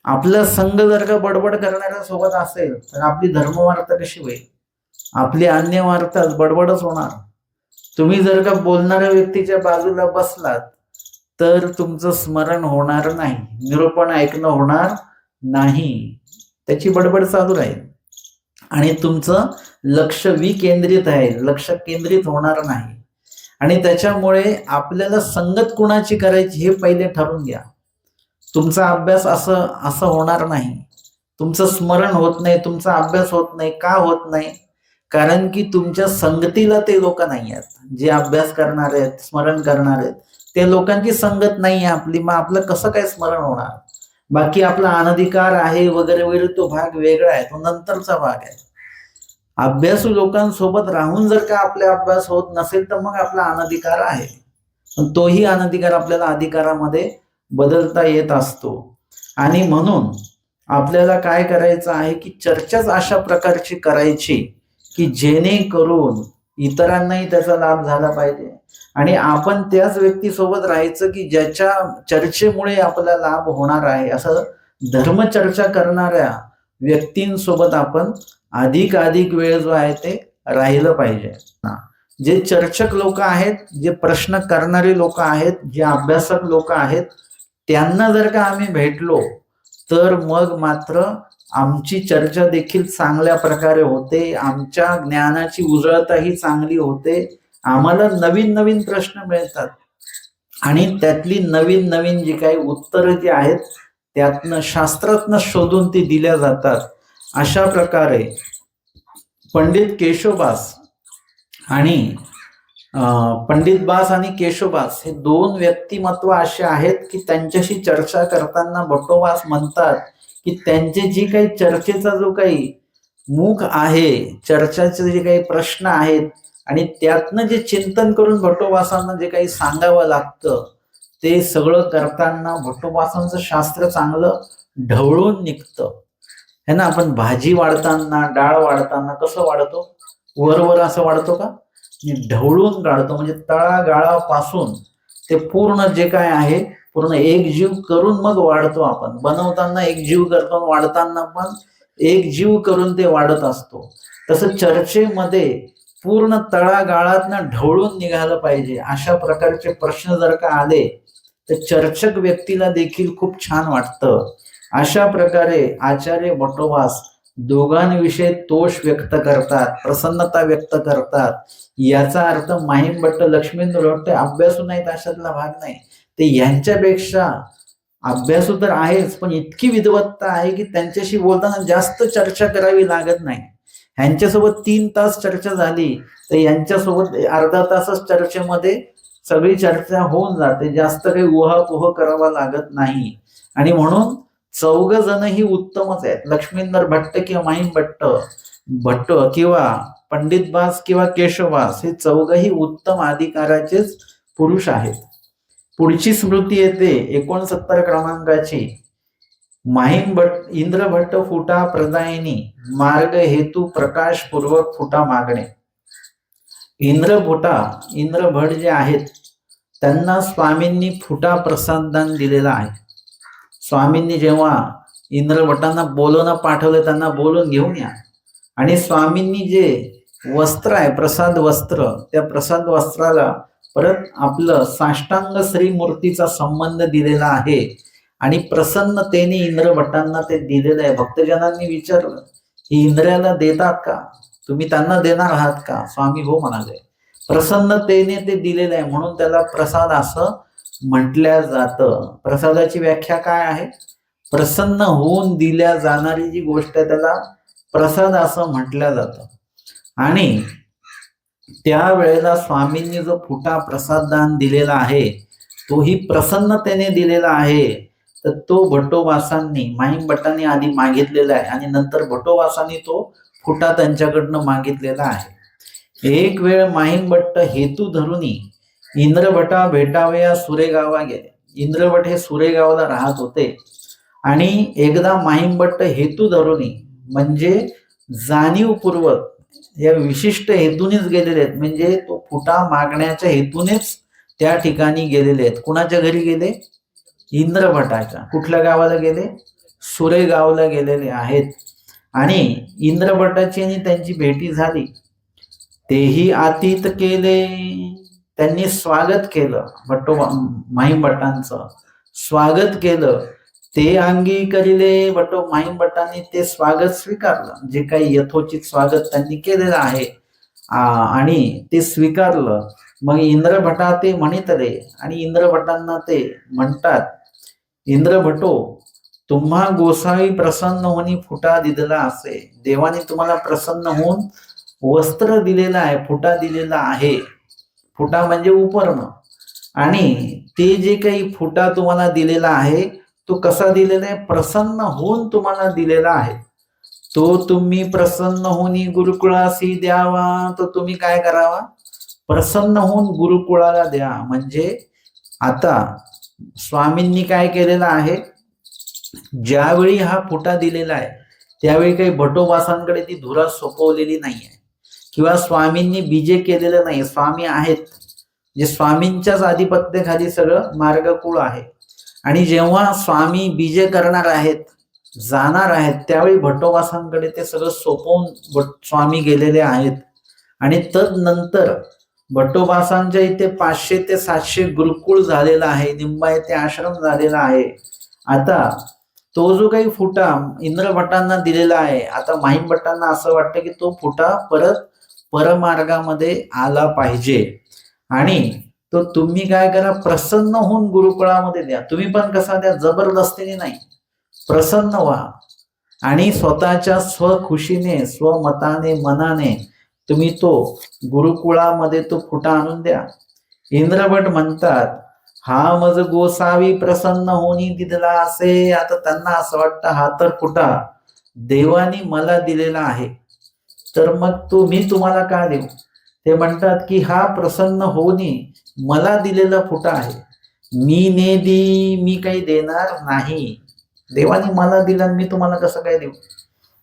आपला संघ जर का बडबड करणाऱ्या सोबत असेल तर आपली धर्मवार्ता कशी होईल? आपली अन्य वार्ता बडबडच होणार. तुम्ही जर का बोलणाऱ्या व्यक्तीच्या बाजूला बसलात तर तुमचं स्मरण होणार नाही, निरूपण ऐकणं होणार नाही, त्याची बडबड चालू राहील आणि तुमचं लक्ष विकेंद्रित आहे, लक्ष केंद्रित होणार नाही. आणि त्याच्यामुळे आपल्याला संगत कुणाची करायची हे पहिले ठरवून घ्या. तुमचा अभ्यास असं होणार नाही, तुमचं स्मरण होत नाही, तुमचा अभ्यास होत नाही. का होत नाही? कारण की तुमच्या संगतीला ते लोक नाही आहेत, जे अभ्यास करणार आहेत, स्मरण करणार आहेत, ते लोकांची संगत नाही आहे आपली. मग आपलं कसं काय स्मरण होणार? बाकी आपला अनधिकार आहे वगैरे वगैरे, तो भाग वेगळा आहे, तो नंतरचा भाग आहे. अभ्यासू लोकांसोबत राहून जर का आपला अभ्यास होत नसेल तर मग आपला अनधिकार आहे, पण तोही अनधिकार आपल्याला अधिकारामध्ये बदलता येत असतो. आणि म्हणून आपल्याला काय करायचं आहे की चर्चाच अशा प्रकारची करायची की जेणेकरून इतरांनाही त्याचा लाभ झाला पाहिजे, आणि आपण त्याच व्यक्तीसोबत राहायचं की ज्याच्या चर्चेमुळे आपला लाभ होणार आहे. असं धर्मचर्चा करणाऱ्या व्यक्तींसोबत आपण अधिक वेळ जो आहे ते राहिलं पाहिजे. जे चर्चक लोक आहेत, जे प्रश्न करणारे लोक आहेत, जे अभ्यासक लोक आहेत, त्यांना जर का आम्ही भेटलो तर मग मात्र आमची चर्चा देखील चांगल्या प्रकारे होते, आमच्या ज्ञानाची उजळताही चांगली होते, आम्हाला नवीन नवीन प्रश्न मिळतात, आणि त्यातली नवीन नवीन जी काही उत्तरं जी आहेत त्यातनं शास्त्रातनं शोधून ती दिल्या जातात. अशा प्रकारे पंडित केशवबास आणि पंडितबास आणि केशवबास हे दोन व्यक्तिमत्व असे आहेत की त्यांच्याशी चर्चा करताना भट्टोबास म्हणतात की त्यांचे जी काही चर्चेचा जो काही मुख आहे, चर्चाचे जे काही प्रश्न आहेत, आणि त्यातनं जे चिंतन करून भट्टोबासांना जे काही सांगावं लागतं ते सगळं करताना भट्टोबासांचं शास्त्र चांगलं ढवळून निघतं. है ना. आपण भाजी वाढताना, डाळ वाढताना कसं वाढतो? वर असं वाढतो का? ढवळून काढतो, म्हणजे तळागाळापासून ते पूर्ण जे काय आहे पूर्ण एकजीव करून मग वाढतो. आपण बनवताना एकजीव करतो, वाढताना पण एकजीव करून ते वाढत असतो. तसं चर्चेमध्ये पूर्ण तळागाळातनं ढवळून निघालं पाहिजे. अशा प्रकारचे प्रश्न जर का आले तर चर्चक व्यक्तीला देखील खूप छान वाटतं. अशा प्रकारे आचार्य भट्टोबास दोघांविषयी तोष व्यक्त करतात, प्रसन्नता व्यक्त करतात. याचा अर्थ माहिमभट्ट लक्ष्मींद्र भट्ट अभ्यासू नाहीत अशातला भाग नाही. ते यांच्यापेक्षा अभ्यासू तर आहेच, पण इतकी विद्वत्ता आहे की त्यांच्याशी बोलताना जास्त चर्चा करावी लागत नाही. ह्यांच्यासोबत 3 तास चर्चा झाली तर यांच्यासोबत अर्धा तासच चर्चेमध्ये सगळी चर्चा होऊन जाते. जास्त काही उहापोह करावा लागत नाही. आणि म्हणून 4 जणही उत्तमच आहेत. लक्ष्मींदर भट्ट किंवा माहिमभट्ट भट्ट किंवा पंडितबास किंवा केशवबास हे 4ही उत्तम अधिकाराचेच पुरुष आहेत. पुढची स्मृती येते 69 क्रमांकाची. माहिमभट्ट इंद्रभट्ट फुटा प्रदायिनी मार्ग हेतू प्रकाश पूर्वक फुटा मागणे. इंद्रभट जे आहेत त्यांना स्वामींनी फुटा प्रसाददान दिलेला आहे. स्वामींनी जेव्हा इंद्रभटांना बोलवणं पाठवलं, त्यांना बोलून घेऊन या, आणि स्वामींनी जे वस्त्र आहे प्रसाद वस्त्र, त्या प्रसाद वस्त्राला परत आपलं साष्टांग श्री मूर्तीचा संबंध दिलेला आहे. आणि प्रसन्नतेने इंद्रभटांना ते दिलेलं आहे. भक्तजनांनी विचारलं, ही इंद्राला देतात का, तुम्ही त्यांना देणार आहात का? स्वामी हो म्हणाले. प्रसन्नतेने ते दिलेलं आहे म्हणून त्याला प्रसाद असं म्हटल्या जातं. प्रसादाची व्याख्या काय आहे? प्रसन्न होऊन दिल्या जाणारी जी गोष्ट आहे त्याला प्रसाद असं म्हटलं जातं. आणि त्यावेळेला स्वामींनी जो फुटा प्रसाददान दिलेला आहे तोही प्रसन्नतेने दिलेला आहे. तर तो भट्टोबासांनी माहिमभट्टांनी आधी मागितलेला आहे आणि नंतर भट्टोबासांनी तो फुटा त्यांच्याकडनं मागितलेला आहे. एक वेळ माहिमभट्ट हेतू धरुनी इंद्रभटा भेटावया सुरेगावला गेले. इंद्रभट हे सुरेगावला राहत होते आणि एकदा माहिमभट्ट हेतू धरुनी म्हणजे जाणीवपूर्वक या विशिष्ट हेतूनेच गेलेले आहेत. म्हणजे तो फुटा मागण्याच्या हेतूनेच त्या ठिकाणी गेलेले आहेत. कुणाच्या घरी गेले? इंद्रभटाच्या. कुठल्या गावाला गेले? सुरेगावला गेलेले आहेत. आणि इंद्रभटाची आणि त्यांची भेटी झाली. तेही आतीत केले, त्यांनी स्वागत केलं. माहिमभट्टांचं स्वागत केलं. ते अंगी करिले. माहिमभट्टांनी ते स्वागत स्वीकारलं. जे काही यथोचित स्वागत त्यांनी केलेलं आहे आणि ते स्वीकारलं. मग इंद्रभटा ते म्हणितले आणि इंद्रभटांना ते म्हणतात, इंद्रभटो तुम्हा गोसावी प्रसन्न होऊन फुटा दिलेला असे. देवाने तुम्हाला प्रसन्न होऊन वस्त्र दिलेलं आहे, फुटा दिलेला आहे. फुटा म्हणजे उपर्ण. आणि ते जे काही फुटा तुम्हाला दिलेला आहे तो कसा दिलेला आहे? प्रसन्न होऊन तुम्हाला दिलेला आहे. तो तुम्ही प्रसन्न होऊन गुरुकुळासी द्यावा. तो तुम्ही काय करावा? प्रसन्न होऊन गुरुकुळाला द्या. म्हणजे आता स्वामींनी काय केलेलं आहे? ज्यावेळी हा फुटा दिलेला आहे त्यावेळी काही भट्टोबासांकडे ती धुरा सोपवलेली नाही आहे किंवा स्वामींनी बीजे केलेलं नाही. स्वामी आहेत, जे स्वामींच्याच आधिपत्याखाली सगळं मार्गकुळ आहे. आणि जेव्हा स्वामी बीजे करणार आहेत, जाणार आहेत, त्यावेळी भट्टोबासांकडे ते सगळं सोपवून स्वामी गेलेले आहेत. आणि तदनंतर भट्टोबासांच्या इथे 500 ते 700 गुरुकुळ झालेला आहे, निंबा येथे आश्रम झालेला आहे. आता तो जो काही फुटा इंद्रभटांना दिलेला आहे, आता माहिमभट्टांना असं वाटतं की तो फुटा परत परमार्गामध्ये आला पाहिजे. आणि तो तुम्ही काय करा? प्रसन्न होऊन गुरुकुळामध्ये द्या. तुम्ही पण कसा द्या? जबरदस्तीने नाही, प्रसन्न व्हा आणि स्वतःच्या स्वखुशीने स्वमताने मनाने तुम्ही तो गुरुकुळामध्ये तो फुटा आणून द्या. इंद्रभट म्हणतात, हा मज गोसावी प्रसन्न होणी दिलेला असे. आता त्यांना असं वाटतं हा तर फुटा देवानी मला दिलेला आहे, तर मग तो मी तुम्हाला का देऊ? ते म्हणतात की हा प्रसन्न होणी मला दिलेला फुटा आहे, मी काही देणार नाही. देवानी मला दिला, मी तुम्हाला कसं काय देऊ?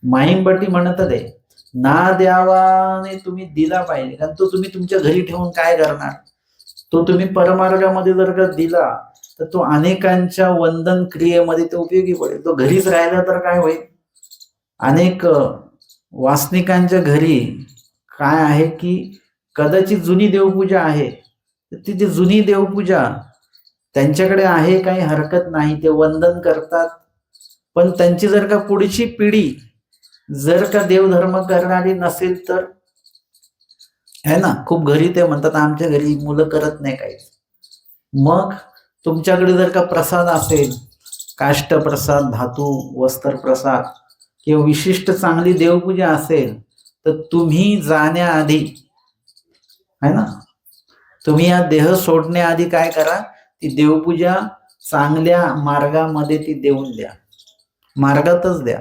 माहिमभट्टी म्हणत आहे ना द्यावाने तुम्ही दिला पाहिजे, कारण तो तुम्ही तुमच्या घरी ठेवून काय करणार? तो तुम्ही परमार्गामध्ये जर का दिला तर तो अनेकांच्या वंदन क्रियेमध्ये तो उपयोगी पडेल. तो घरीच राहिला तर काय होईल? अनेक वासनिकांच्या घरी काय आहे की कदाचित जुनी देवपूजा आहे, ती जी जुनी देवपूजा त्यांच्याकडे आहे, काही हरकत नाही, ते वंदन करतात. पण त्यांची जर का पुढची पिढी जर का देवधर्म करणारी नसेल तर है ना, खूप घरी ते म्हणतात आमच्या घरी मुलं करत नाही काही. मग तुमच्याकडे जर का प्रसाद असेल, काष्ट प्रसाद, धातू वस्त्र प्रसाद किंवा विशिष्ट चांगली देवपूजा असेल, तर तुम्ही जाण्याआधी है ना, तुम्ही या देह सोडण्याआधी काय करा, ती देवपूजा चांगल्या मार्गामध्ये ती देऊन द्या, मार्गातच द्या.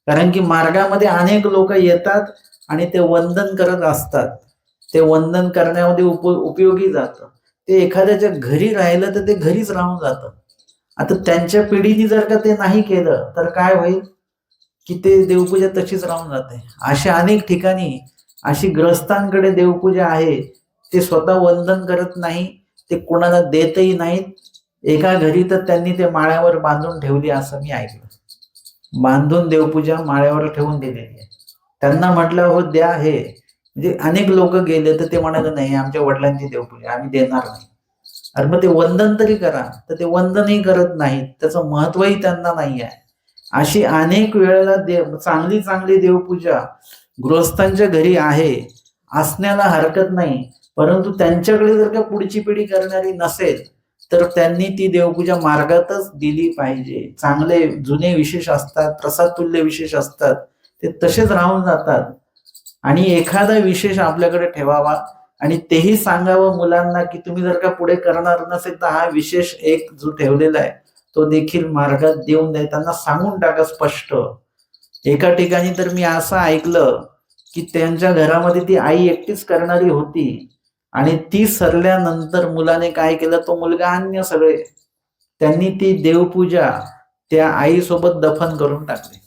कारण की मार्गामध्ये अनेक लोक येतात आणि ते वंदन करत असतात, ते वंदन करण्यामध्ये उपयोगी जातं. ते एखाद्याच्या घरी राहिलं तर ते घरीच राहून जातं. आता त्यांच्या पिढीने जर का ते नाही केलं तर काय होईल की ते देवपूजा तशीच राहून जाते. अशा अनेक ठिकाणी अशी ग्रस्तांकडे देवपूजा आहे, ते स्वतः वंदन करत नाही, ते कोणाला देतही नाहीत. एका घरी तर त्यांनी ते माळ्यावर बांधून ठेवली असं मी ऐकलं. बांधून देवपूजा माळ्यावर ठेवून दिलेली आहे. त्यांना म्हटलं हो द्या हे, म्हणजे अनेक लोक गेले तर ते म्हणाले नाही आमच्या वडिलांची देवपूजा आम्ही देणार नाही. अरे मग ते वंदन तरी करा, तर ते वंदनही करत नाहीत, त्याचं महत्वही त्यांना नाही आहे. अशी अनेक वेळेला चांगली चांगली देवपूजा गृहस्थांच्या घरी आहे, असण्याला हरकत नाही. परंतु त्यांच्याकडे जर का पुढची पिढी करणारी नसेल तर त्यांनी ती देवपूजा मार्गातच दिली पाहिजे. चांगले जुने विशेष असतात, प्रसाद तुल्य विशेष असतात, ते तसेच राहून जातात. आणि एखादा विशेष आपल्याकडे ठेवावा आणि तेही सांगावं मुलांना की तुम्ही जर का पुढे करणार नसेल तर हा विशेष एक जो ठेवलेला आहे तो देखील मार्गात देऊन द्या. त्यांना सांगून टाका स्पष्ट. एका ठिकाणी तर मी असं ऐकलं की त्यांच्या घरामध्ये ती आई एकटीच करणारी होती आणि ती सरल्यानंतर मुलाने काय केलं, तो मुलगा अन्य सगळे, त्यांनी ती देवपूजा त्या आईसोबत दफन करून टाकली.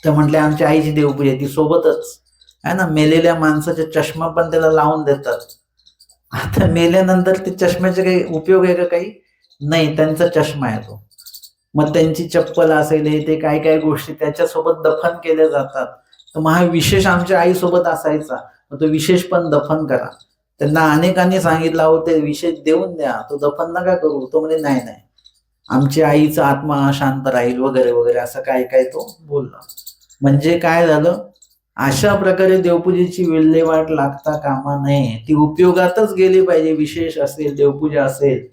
तर म्हटले आमच्या आईची देवपूजा ती सोबतच आहे ना. मेलेल्या माणसाचा चष्मा पण त्याला लावून देतात. आता मेल्यानंतर ते चष्म्याचे काही उपयोग आहे का? काही नाही, त्यांचा चष्मा आहे तो. मग त्यांची चप्पल असेल हे ते काय काय गोष्टी त्याच्यासोबत दफन केल्या जातात. तर मग हा विशेष आमच्या आईसोबत असायचा, मग तो विशेष पण दफन करा. त्यांना अनेकांनी सांगितलं अहो ते विशेष देऊन द्या, तो दफन नका करू. तो म्हणजे नाही नाही, आमच्या आईचा आत्मा शांत राहील वगैरे वगैरे असं काय काय तो बोलला. म्हणजे काय झालं, अशा प्रकारे देवपूजेची विल्हेवाट लागता कामा नये. ती उपयोगातच गेली पाहिजे, विशेष असेल देवपूजा असेल.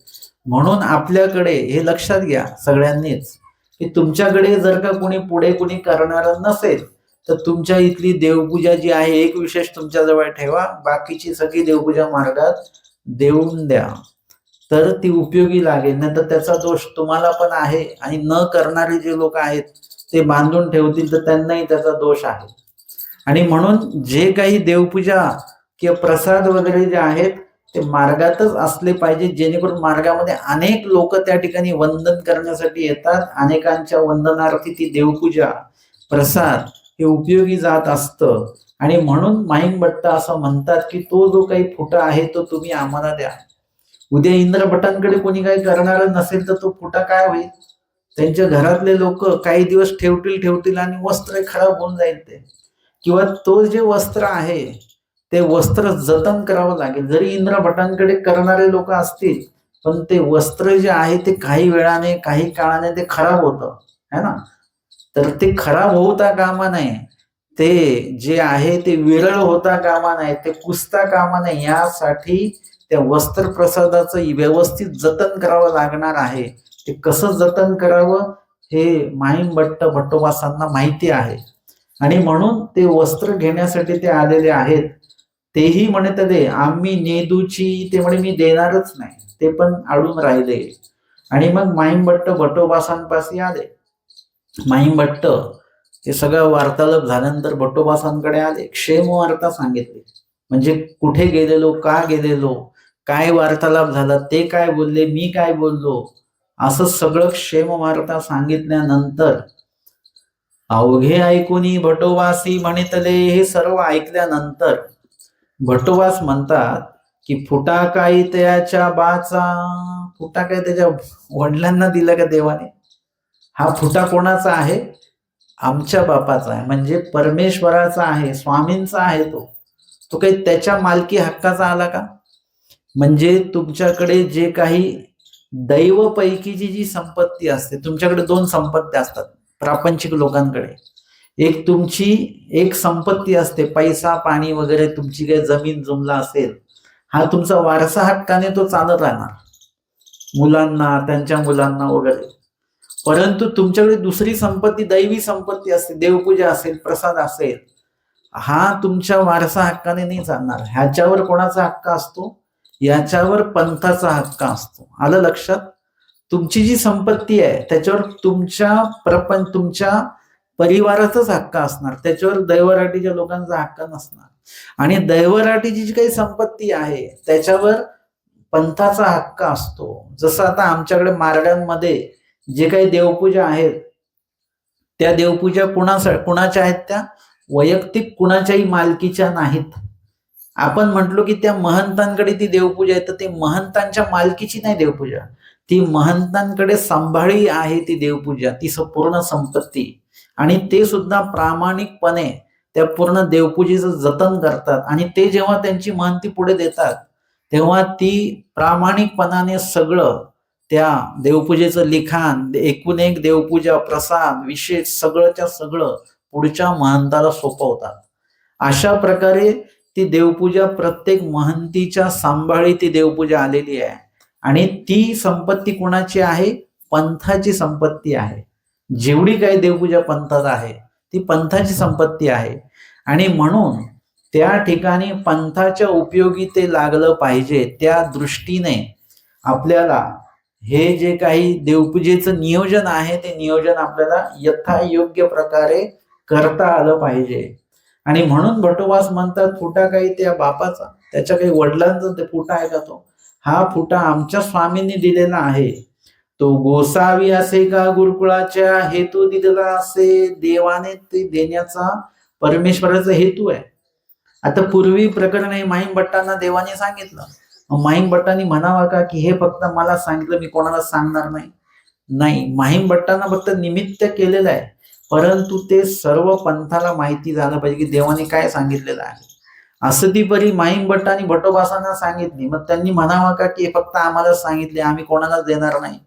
म्हणून आपल्याकडे हे लक्षात घ्या सगळ्यांनीच की तुमच्याकडे जर का कोणी पुढे कोणी करणार नसेल तर तुमच्या इथली देवपूजा जी आहे एक विशेष तुमच्याजवळ ठेवा, बाकीची सगळी देवपूजा मार्गात देऊन द्या, तर ती उपयोगी लागेल. नाही तर त्याचा दोष तुम्हाला पण आहे आणि न करणारे जे लोक आहेत ते बांधून ठेवतील तर त्यांनाही त्याचा दोष आहे. आणि म्हणून जे काही देवपूजा किंवा प्रसाद वगैरे जे आहेत ते मार्गातच असले पाहिजे, जेणेकरून मार्गामध्ये अनेक लोक त्या ठिकाणी वंदन करण्यासाठी येतात. अनेकांच्या वंदनार्थी ती देवपूजा प्रसाद हे उपयोगी जात असतं. आणि म्हणून माहीम असं म्हणतात की तो जो काही फुटा आहे तो तुम्ही आम्हाला द्या. उद्या इंद्रभटांकडे कोणी काही करणार नसेल तर तो फुटा काय होईल, त्यांच्या घरातले लोक काही दिवस ठेवतील आणि वस्त्र खराब होऊन जाईल ते, किंवा तो जे वस्त्र आहे ते वस्त्र जतन करावं लागेल. जरी इंद्रभटांकडे करणारे लोक असतील पण ते वस्त्र जे आहे ते काही वेळाने काही काळाने ते खराब होतं है ना. तर ते खराब होता कामा नये, ते जे आहे ते विरळ होता कामा नये, ते कुसता कामा नये. यासाठी त्या वस्त्र प्रसादाचं व्यवस्थित जतन करावं लागणार आहे. ते कसं जतन करावं हे माहीम भट्टोबासांना माहिती आहे. आणि म्हणून ते वस्त्र घेण्यासाठी ते आलेले आहेत. तेही म्हणत दे आम्ही नेदूची, ते म्हणे मी देणारच नाही, ते पण अडून राहिले. आणि मग माहीम भट्टोबासांपाशी आले. माहीम भट्ट हे सगळं वार्तालाप झाल्यानंतर भट्टोबासांकडे आले, क्षेम वार्ता सांगितली. म्हणजे कुठे गेलेलो, का गेलेलो, काय वार्तालाप झाला, ते काय बोलले, मी काय बोललो, असं सगळं क्षेम वार्ता सांगितल्यानंतर अवघे ऐकूनी भटोबासी म्हणितले. हे सर्व ऐकल्यानंतर भटोबास म्हणतात की फुटा काही त्याच्या बाचा, फुटा काय त्याच्या वडिलांना दिला का देवाने? हा फुटा कोणाचा आहे? आमच्या बापाचा आहे, म्हणजे परमेश्वराचा आहे, स्वामींचा आहे. तो काही त्याच्या मालकी हक्काचा आला का? म्हणजे तुमच्याकडे जे काही दैवपैकीची जी संपत्ती असते, तुमच्याकडे दोन संपत्ती असतात प्रापंचिक लोकांकडे. एक तुमची एक संपत्ती असते, पैसा पाणी वगैरे, तुमची काही जमीन जुमला असेल, हा तुमचा वारसा हक्काने तो चालत राहणार मुलांना, त्यांच्या मुलांना वगैरे. परंतु तुमच्याकडे दुसरी संपत्ती, दैवी संपत्ती असते, देवपूजा असेल, प्रसाद असेल, हा तुमच्या वारसा हक्काने नाही चालणार. ह्याच्यावर कोणाचा हक्क असतो? याच्यावर पंथाचा हक्क असतो. आलं लक्षात? तुमची जी संपत्ती आहे त्याच्यावर तुमच्या परिवाराचाच हक्क असणार, त्याच्यावर दैवराटीच्या लोकांचा हक्क नसणार. आणि दैवराटीची जी काही संपत्ती आहे त्याच्यावर पंथाचा हक्क असतो. जसं आता आमच्याकडे मारड्यांमध्ये जे काही देवपूजा आहेत, त्या देवपूजा कुणाच्या आहेत? त्या वैयक्तिक कुणाच्याही मालकीच्या नाहीत. आपण म्हटलो की त्या महंतांकडे ती देवपूजा आहे, तर ती महंतांच्या मालकीची नाही देवपूजा, ती महंतांकडे सांभाळी आहे ती देवपूजा, ती पूर्ण संपत्ती. आणि ते सुद्धा प्रामाणिकपणे त्या पूर्ण देवपूजेचं जतन करतात. आणि ते जेव्हा त्यांची महंती पुढे देतात तेव्हा ती प्रामाणिकपणाने सगळं त्या देवपूजेचं लिखाण, एकूण एक देवपूजा, प्रसाद, विशेष सगळंच्या सगळं पुढच्या महंताला सोपवतात. अशा प्रकारे ती देवपूजा प्रत्येक महंतीच्या सांभाळी ती देवपूजा आलेली आहे. आणि ती संपत्ती कुणाची आहे? पंथाची संपत्ती आहे. जेवढी काही देवपूजा पंथात आहे ती पंथाची संपत्ती आहे. आणि म्हणून त्या ठिकाणी पंथाच्या उपयोगी ते लागलं पाहिजे. त्या दृष्टीने आपल्याला हे जे काही देवपूजेचं नियोजन आहे ते नियोजन आपल्याला यथायोग्य प्रकारे करता आलं पाहिजे. आणि म्हणून भटोबास म्हणतात, फुटा काही त्या बापाचा, त्याच्या काही वडिलांचा ते फुटा आहे का तो? हा फुटा आमच्या स्वामींनी दिलेला आहे. तो गोसावी असे का गुरुकुळाच्या हेतू दिलेला असे, देवाने ते देण्याचा परमेश्वराचा हेतू आहे. आता पूर्वी प्रकरण हे माहीम भट्टांना देवाने सांगितलं, माहीम भट्टांनी म्हणावा का की हे फक्त मला सांगितलं, मी कोणाला सांगणार नाही? नाही, माहीम भट्टांना फक्त निमित्त केलेलं आहे, परंतु ते सर्व पंथाला माहिती झालं पाहिजे की देवाने काय सांगितलेलं आहे. असं ती परी माहीम भट्टांनी भटोबासांना सांगितली, मग त्यांनी म्हणावं का की फक्त आम्हाला सांगितले, आम्ही कोणालाच देणार नाही?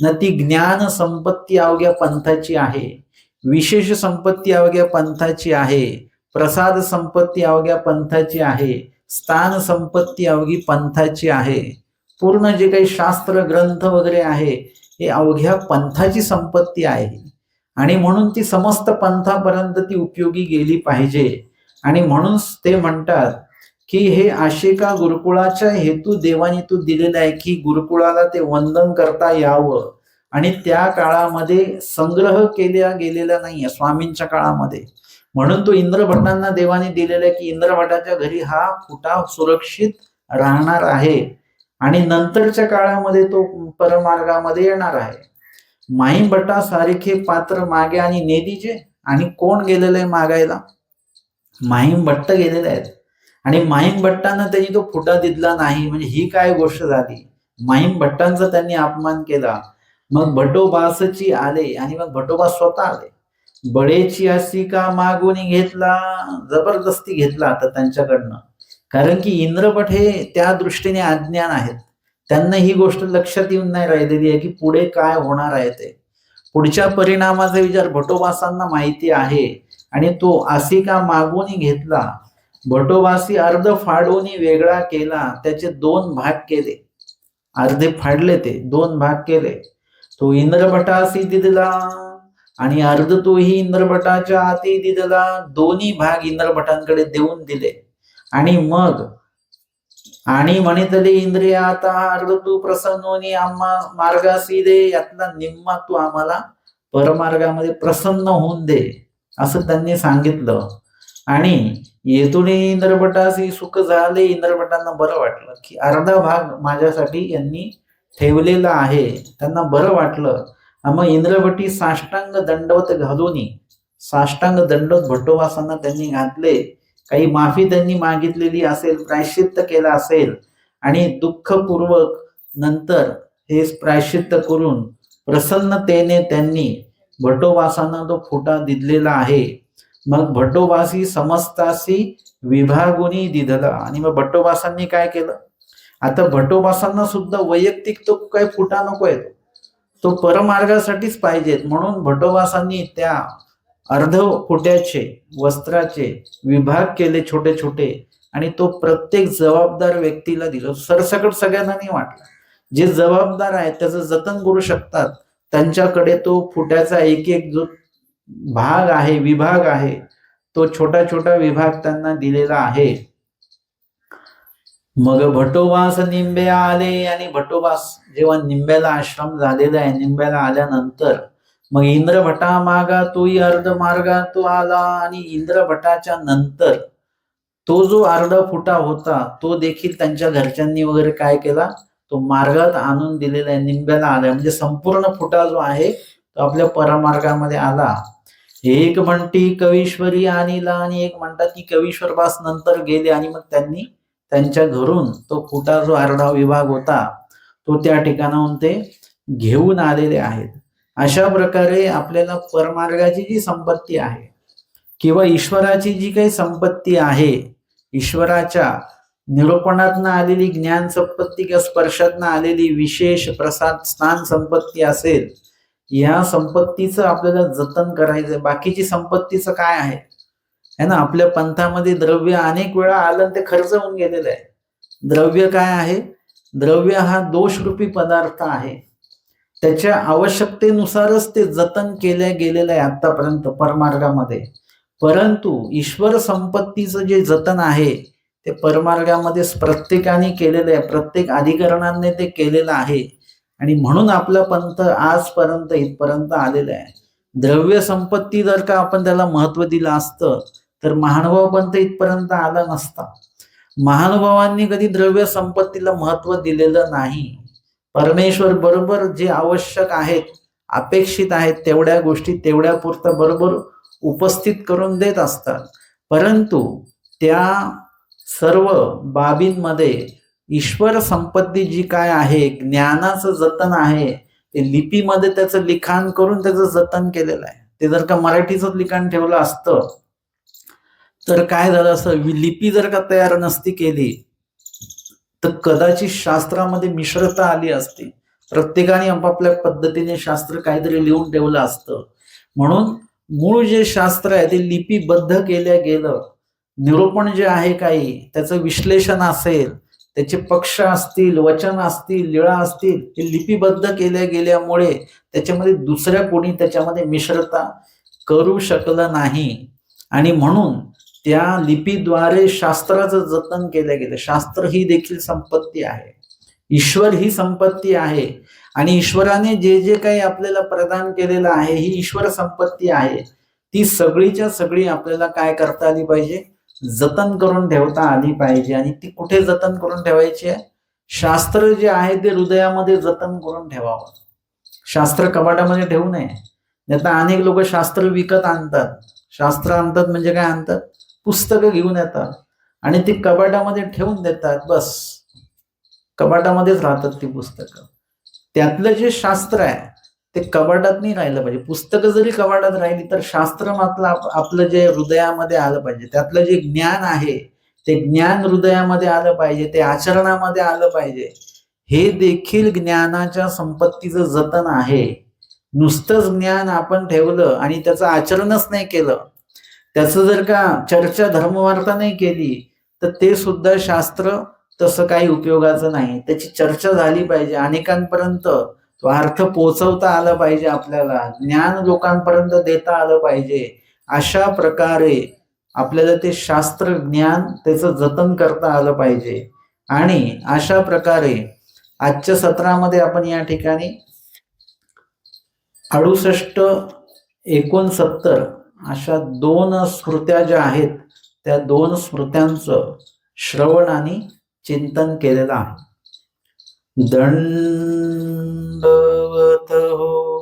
न, ती ज्ञान संपत्ती अवघ्या पंथाची आहे, विशेष संपत्ती अवघ्या पंथाची आहे, प्रसाद संपत्ती अवघ्या पंथाची आहे, स्थान संपत्ती अवघी पंथाची आहे. पूर्ण जे काही शास्त्र ग्रंथ वगैरे आहे हे अवघ्या पंथाची संपत्ती आहे. आणि म्हणून ती समस्त पंथापर्यंत ती उपयोगी गेली पाहिजे. आणि म्हणून ते म्हणतात की हे आशिका गुरुकुळाच्या हेतू देवाने तू दिलेला आहे की गुरुकुळाला ते वंदन करता यावं. आणि त्या काळामध्ये संग्रह केला गेलेला नाहीये स्वामींच्या काळामध्ये, म्हणून तो इंद्रभटांना देवाने दिलेला आहे की इंद्रभटाच्या घरी हा फुटा सुरक्षित राहणार आहे आणि नंतरच्या काळामध्ये तो परमार्गामध्ये येणार आहे. माहीम भट्टासारखे पात्र मागे आणि नेदीचे. आणि कोण गेलेलं आहे मागायला? माहीम भट्ट गेलेले आहेत. आणि माहीम भट्टांना त्यांनी तो फुटा दिला नाही, म्हणजे ही काय गोष्ट झाली? माहीम भट्टांचा त्यांनी अपमान केला. मग भटोबासची आले आणि मग भटोबा स्वतः आले. बळेची असी का मागून घेतला, जबरदस्ती घेतला आता त्यांच्याकडनं. कारण की इंद्रभट हे त्या दृष्टीने अज्ञान आहेत, त्यांना ही गोष्ट लक्षात येऊन नाही राहिलेली आहे की पुढे काय होणार आहे ते. पुढच्या परिणामाचा विचार भटोबासांना माहिती आहे. आणि तो आसिका मागून घेतला, भटोबासी अर्ध फाडून वेगळा केला, त्याचे 2 भाग केले, अर्धे फाडले, ते 2 भाग केले. तो इंद्रभटासी दिदला आणि अर्ध तोही इंद्रभटाच्या हाती दिदला. दोन्ही भाग इंद्रभटांकडे देऊन दिले. आणि मग आणि म्हणितले इंद्रिय आता अर्ध तू प्रसन्न होणी आम्हा मार्गासी दे, यातला निम्मा तू आम्हाला परमार्गामध्ये प्रसन्न होऊन दे, असं त्यांनी सांगितलं. आणि येथून इंद्रभटासी सुख झाले. इंद्रभटांना बरं वाटलं की अर्धा भाग माझ्यासाठी यांनी ठेवलेला आहे, त्यांना बरं वाटलं. मग इंद्रभटी साष्टांग दंडवत घालून, साष्टांग दंडवत भटोबासांना त्यांनी घातले. काही माफी त्यांनी मागितलेली असेल, प्रायश्चित्त केलं असेल, आणि दुःखपूर्वक नंतर हे प्रायश्चित्त करून प्रसन्नतेने त्यांनी भटोबासांना तो फुटा दिलेला आहे. मग भटोबासी समस्तासी विभागुनी दिधला. आणि मग भटोबासांनी काय केलं? आता भटोबासांना सुद्धा वैयक्तिक तो काही फुटा नको आहे, तो परमार्गासाठीच पाहिजेत. म्हणून भटोबासांनी त्या अर्ध फुट्याचे वस्त्राचे विभाग केले छोटे छोटे आणि तो प्रत्येक जबाबदार व्यक्तीला दिलं. सरसकट सगळ्यांना नाही वाटलं. जे जबाबदार आहेत त्याचं जतन करू शकतात त्यांच्याकडे तो फुट्याचा एक एक जो भाग आहे विभाग आहे तो छोटा छोटा विभाग त्यांना दिलेला आहे. मग भटोबास निंबे आले आणि भटोबास जेव्हा निंब्याला आश्रम झालेला आहे निंब्याला आल्यानंतर मग इंद्रभटा मागा तोही अर्ध मार्गा तो आला आणि इंद्रभटाच्या नंतर तो जो अर्ध फुटा होता तो देखील त्यांच्या घरच्यांनी वगैरे काय केला तो मार्गात आणून दिलेला आहे निंब्याला आलाय म्हणजे संपूर्ण फुटा जो आहे तो आपल्या परमार्गामध्ये आला. एक म्हणती कवीश्वरी आणला आणि एक म्हणतात की कवीश्वरबास नंतर गेले आणि मग त्यांनी त्यांच्या घरून तो फुटा जो अर्धा विभाग होता तो त्या ठिकाणाहून ते घेऊन आलेले आहेत. अशा प्रकारे आपल्याला परमार्गाची जी संपत्ती आहे किंवा ईश्वराची जी काही संपत्ती आहे ईश्वराच्या निरूपणातनं आलेली ज्ञान संपत्ती किंवा स्पर्शातनं आलेली विशेष प्रसाद स्नान संपत्ती असेल या संपत्तीचं आपल्याला जतन करायचंय. बाकीची संपत्तीचं काय आहे ना आपल्या पंथामध्ये द्रव्य अनेक वेळा आलं ते खर्च होऊन गेलेलं आहे. द्रव्य काय आहे द्रव्य हा दोषरूपी पदार्थ आहे त्याच्या आवश्यकतेनुसारच ते जतन केलं गेलेलं आहे आतापर्यंत परमार्गामध्ये. परंतु ईश्वर संपत्तीचं जे जतन आहे ते परमार्गामध्ये प्रत्येकाने केलेलं आहे प्रत्येक अधिकरणाने ते केलेलं आहे आणि म्हणून आपला पंथ आजपर्यंत इथपर्यंत आलेला आहे. द्रव्य संपत्ती जर का आपण त्याला महत्व दिलं असतं तर महानुभाव पंथ इथपर्यंत आला नसता. महानुभावांनी कधी द्रव्य संपत्तीला महत्व दिलेलं नाही. परमेश्वर बरोबर जे आवश्यक आहेत अपेक्षित आहेत तेवढ्या गोष्टी तेवढ्या पुरतं बरोबर उपस्थित करून देत असतात. परंतु त्या सर्व बाबींमध्ये ईश्वर संपत्ती जी काय आहे ज्ञानाचं जतन आहे ते लिपीमध्ये त्याचं लिखाण करून त्याचं जतन केलेलं आहे. ते जर का मराठीचं लिखाण ठेवलं असतं तर काय झालं असं लिपी जर का तयार नसती केली तर कदाचित शास्त्रामध्ये मिश्रता आली असती. प्रत्येकाने आपापल्या पद्धतीने शास्त्र काहीतरी लिहून ठेवलं असतं. म्हणून मूळ जे शास्त्र आहे ते लिपीबद्ध केलं गेलं. निरूपण जे आहे काही त्याचं विश्लेषण असेल त्याचे पक्ष असतील वचन असतील लीळा असतील ते लिपीबद्ध केल्या गेल्यामुळे त्याच्यामध्ये दुसऱ्या कोणी त्याच्यामध्ये मिश्रता करू शकलं नाही आणि म्हणून त्या लिपीद्वारे शास्त्राचं जतन केलं गेलं. शास्त्र ही देखील संपत्ती आहे ईश्वर ही संपत्ती आहे आणि ईश्वराने जे जे काही आपल्याला प्रदान केलेलं आहे ही ईश्वर संपत्ती आहे. ती सगळीच्या सगळी आपल्याला काय करता आली पाहिजे जतन करून ठेवता आली पाहिजे. आणि ती कुठे जतन करून ठेवायची आहे शास्त्र जे आहे ते हृदयामध्ये जतन करून ठेवावं. शास्त्र कपाटामध्ये ठेवू नये. आता अनेक लोक शास्त्र विकत आणतात. शास्त्र आणतात म्हणजे काय आणतात पुस्तकं घेऊन येतात आणि ती कपाटामध्ये ठेवून देतात. बस कपाटामध्येच राहतात ती पुस्तकं. त्यातलं जे शास्त्र आहे ते कपाटात नाही राहिलं पाहिजे. पुस्तकं जरी कपाटात राहिली तर शास्त्र मात्र आपलं जे हृदयामध्ये आलं पाहिजे. त्यातलं जे ज्ञान आहे ते ज्ञान हृदयामध्ये आलं पाहिजे ते आचरणामध्ये आलं पाहिजे. हे देखील ज्ञानाच्या संपत्तीचं जतन आहे. नुसतंच ज्ञान आपण ठेवलं आणि त्याचं आचरणच नाही केलं त्याचं जर का चर्चा धर्मवार्ता नाही केली तर ते सुद्धा शास्त्र तसं काही उपयोगाचं नाही. त्याची चर्चा झाली पाहिजे अनेकांपर्यंत तो अर्थ पोहोचवता आला पाहिजे आपल्याला ज्ञान लोकांपर्यंत देता आलं पाहिजे. अशा प्रकारे आपल्याला ते शास्त्र ज्ञान त्याचं जतन करता आलं पाहिजे. आणि अशा प्रकारे आजच्या सत्रामध्ये आपण या ठिकाणी 68, 69 अशा 2 स्मृत्या ज्या आहेत त्या 2 स्मृत्यांचं श्रवण आणि चिंतन केलेलं आहे. दंडवत हो.